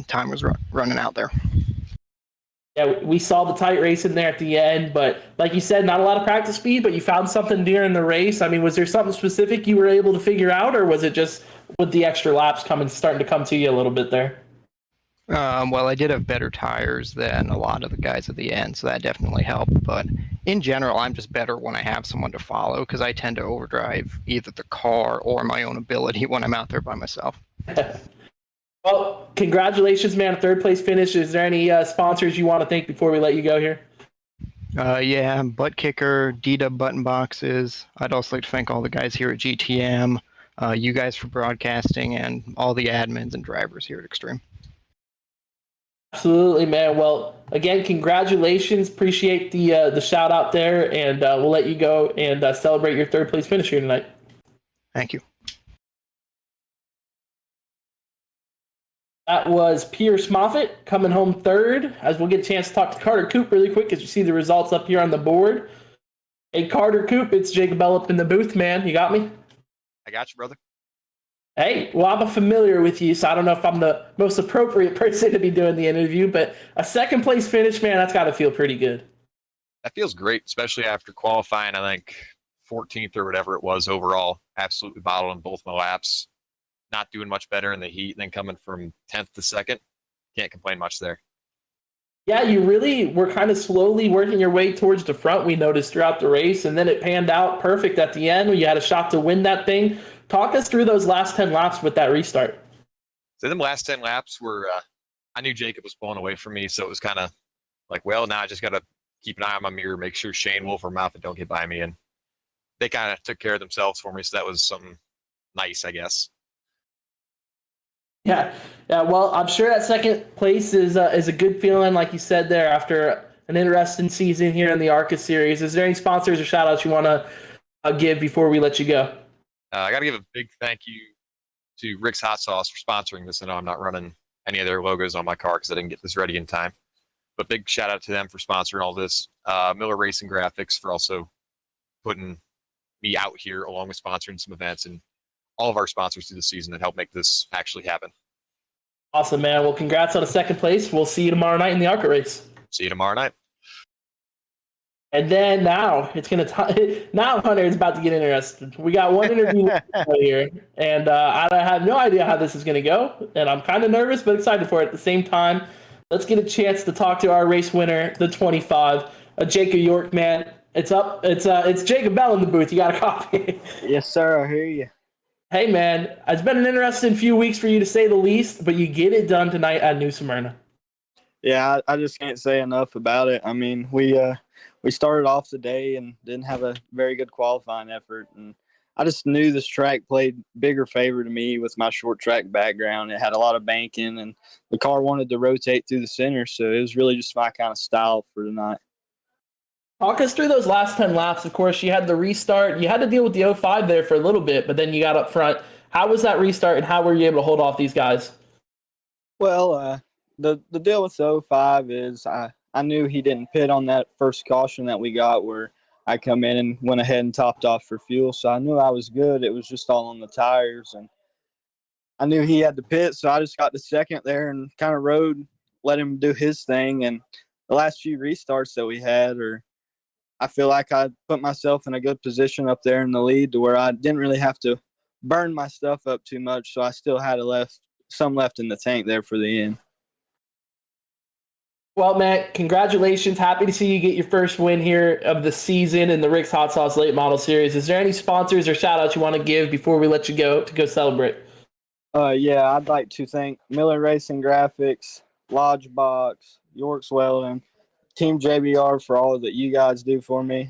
time was running out there. Yeah, we saw the tight race in there at the end, but like you said, not a lot of practice speed, but you found something during the race. I mean, was there something specific you were able to figure out, or was it just with the extra laps starting to come to you a little bit there? Well, I did have better tires than a lot of the guys at the end, so that definitely helped. But in general, I'm just better when I have someone to follow because I tend to overdrive either the car or my own ability when I'm out there by myself. Well, congratulations, man. 3rd place finish. Is there any sponsors you want to thank before we let you go here? Yeah, Butt Kicker, D-Dub Button Boxes. I'd also like to thank all the guys here at GTM, you guys for broadcasting, and all the admins and drivers here at Extreme. Absolutely, man. Well, again, congratulations. Appreciate the shout out there, and we'll let you go and celebrate your 3rd place finish here tonight. Thank you. That was Pierce Moffitt coming home 3rd, as we'll get a chance to talk to Carter Coop really quick as you see the results up here on the board. Hey, Carter Coop, it's Jacob Bell up in the booth, man. You got me? I got you, brother. Hey, well, I'm familiar with you, so I don't know if I'm the most appropriate person to be doing the interview, but a 2nd place finish, man, that's got to feel pretty good. That feels great, especially after qualifying, I think, 14th or whatever it was overall. Absolutely bottled in both my laps. Not doing much better in the heat, and then coming from 10th to 2nd. Can't complain much there. Yeah, you really were kind of slowly working your way towards the front, we noticed throughout the race, and then it panned out perfect at the end when you had a shot to win that thing. Talk us through those last 10 laps with that restart. So them last 10 laps were, I knew Jacob was pulling away from me, so it was kind of like, well, now I just got to keep an eye on my mirror, make sure Shane Wolf or Moffitt don't get by me, and they kind of took care of themselves for me, so that was something nice, I guess. Yeah. Well, I'm sure that 2nd place is a good feeling, like you said there, after an interesting season here in the ARCA series. Is there any sponsors or shout outs you want to give before we let you go? I got to give a big thank you to Rick's Hot Sauce for sponsoring this. I know I'm not running any of their logos on my car because I didn't get this ready in time. But big shout out to them for sponsoring all this. Miller Racing Graphics for also putting me out here along with sponsoring some events, and all of our sponsors through the season that helped make this actually happen. Awesome, man. Well, congrats on a 2nd place. We'll see you tomorrow night in the ARCA race. See you tomorrow night. And then now now Hunter is about to get interested. We got one interview here, and I have no idea how this is going to go, and I'm kind of nervous but excited for it at the same time. Let's get a chance to talk to our race winner, the 25, Jacob York, man. It's up. It's Jacob Bell in the booth. You got a copy. Yes, sir. I hear you. Hey, man, it's been an interesting few weeks for you to say the least, but you get it done tonight at New Smyrna. Yeah, I just can't say enough about it. I mean, we started off the day and didn't have a very good qualifying effort, and I just knew this track played bigger favor to me with my short track background. It had a lot of banking, and the car wanted to rotate through the center, so it was really just my kind of style for tonight. Talk us through those last 10 laps. Of course, you had the restart. You had to deal with the 05 there for a little bit, but then you got up front. How was that restart, and how were you able to hold off these guys? Well, the deal with the 05 is I knew he didn't pit on that first caution that we got where I come in and went ahead and topped off for fuel. So I knew I was good. It was just all on the tires. And I knew he had to pit, so I just got the second there and kind of rode, let him do his thing. And the last few restarts that we had, I feel like I put myself in a good position up there in the lead to where I didn't really have to burn my stuff up too much. So I still had some left in the tank there for the end. Well, Matt, congratulations. Happy to see you get your first win here of the season in the Rick's Hot Sauce Late Model Series. Is there any sponsors or shout-outs you want to give before we let you go celebrate? Yeah, I'd like to thank Miller Racing Graphics, Lodge Box, York's Welding, Team JBR for all that you guys do for me,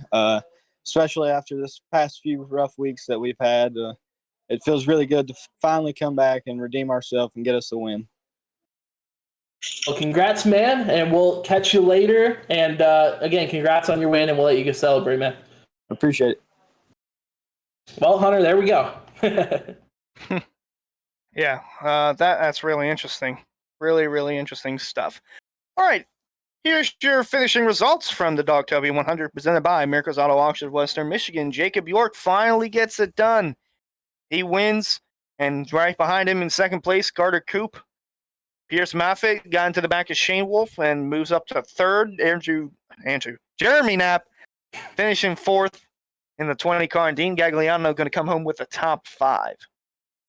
especially after this past few rough weeks that we've had. It feels really good to finally come back and redeem ourselves and get us a win. Well, congrats, man, and we'll catch you later. And again, congrats on your win, and we'll let you go celebrate, man. Appreciate it. Well, Hunter, there we go. Yeah, that's really interesting. Really, really interesting stuff. All right, here's your finishing results from the Dogtopia 100 presented by America's Auto Auction of Western Michigan. Jacob York finally gets it done. He wins, and right behind him in second place, Carter Coop. Pierce Moffitt got into the back of Shane Wolf and moves up to third. Jeremy Knapp finishing fourth in the 20 car, and Dean Gagliano going to come home with the top 5.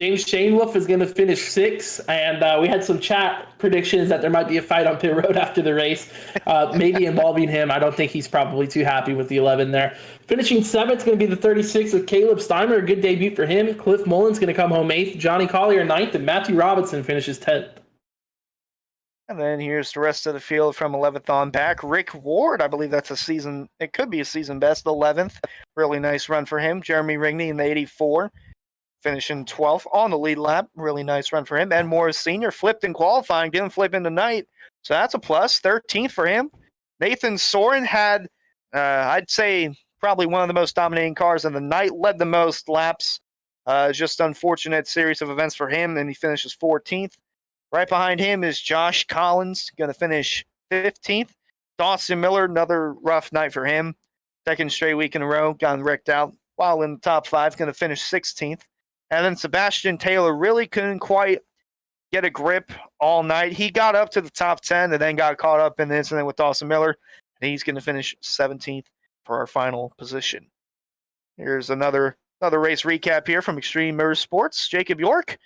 James Shane Wolf is going to finish 6th, and we had some chat predictions that there might be a fight on pit road after the race, maybe involving him. I don't think he's probably too happy with the 11 there. Finishing 7th is going to be the 36 with Caleb Steimer, a good debut for him. Cliff Mullen's going to come home 8th, Johnny Collier 9th, and Matthew Robinson finishes 10th. And then here's the rest of the field from 11th on back. Rick Ward, I believe that's it could be a season best, 11th. Really nice run for him. Jeremy Rigney in the 84, finishing 12th on the lead lap. Really nice run for him. Ed Morris Sr. flipped in qualifying, didn't flip in tonight, so that's a plus. 13th for him. Nathan Soren had, I'd say, probably one of the most dominating cars in the night, led the most laps. Just unfortunate series of events for him, and he finishes 14th. Right behind him is Josh Collins, going to finish 15th. Dawson Miller, another rough night for him. Second straight week in a row, gotten wrecked out. While in the top 5, going to finish 16th. And then Sebastian Taylor really couldn't quite get a grip all night. He got up to the top 10 and then got caught up in the incident with Dawson Miller. And he's going to finish 17th for our final position. Here's another race recap here from Extreme Motorsports. Jacob York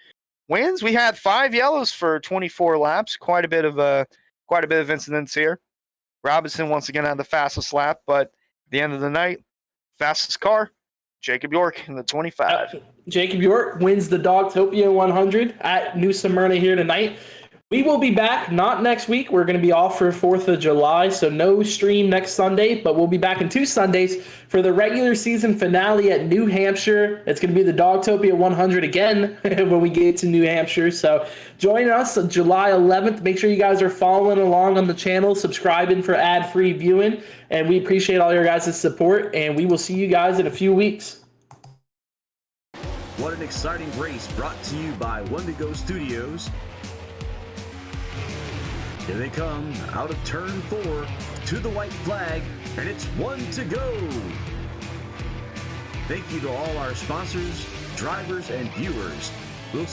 wins. We had 5 yellows for 24 laps. Quite a bit of incidents here. Robinson once again had the fastest lap, but at the end of the night, fastest car, Jacob York in the 25. Jacob York wins the Dogtopia 100 at New Smyrna here tonight. We will be back, not next week. We're going to be off for 4th of July, so no stream next Sunday, but we'll be back in 2 Sundays for the regular season finale at New Hampshire. It's going to be the Dogtopia 100 again when we get to New Hampshire. So join us on July 11th. Make sure you guys are following along on the channel, subscribing for ad-free viewing, and we appreciate all your guys' support, and we will see you guys in a few weeks. What an exciting race brought to you by Wendigo Studios. Here they come, out of turn 4, to the white flag, and it's 1 to go. Thank you to all our sponsors, drivers, and viewers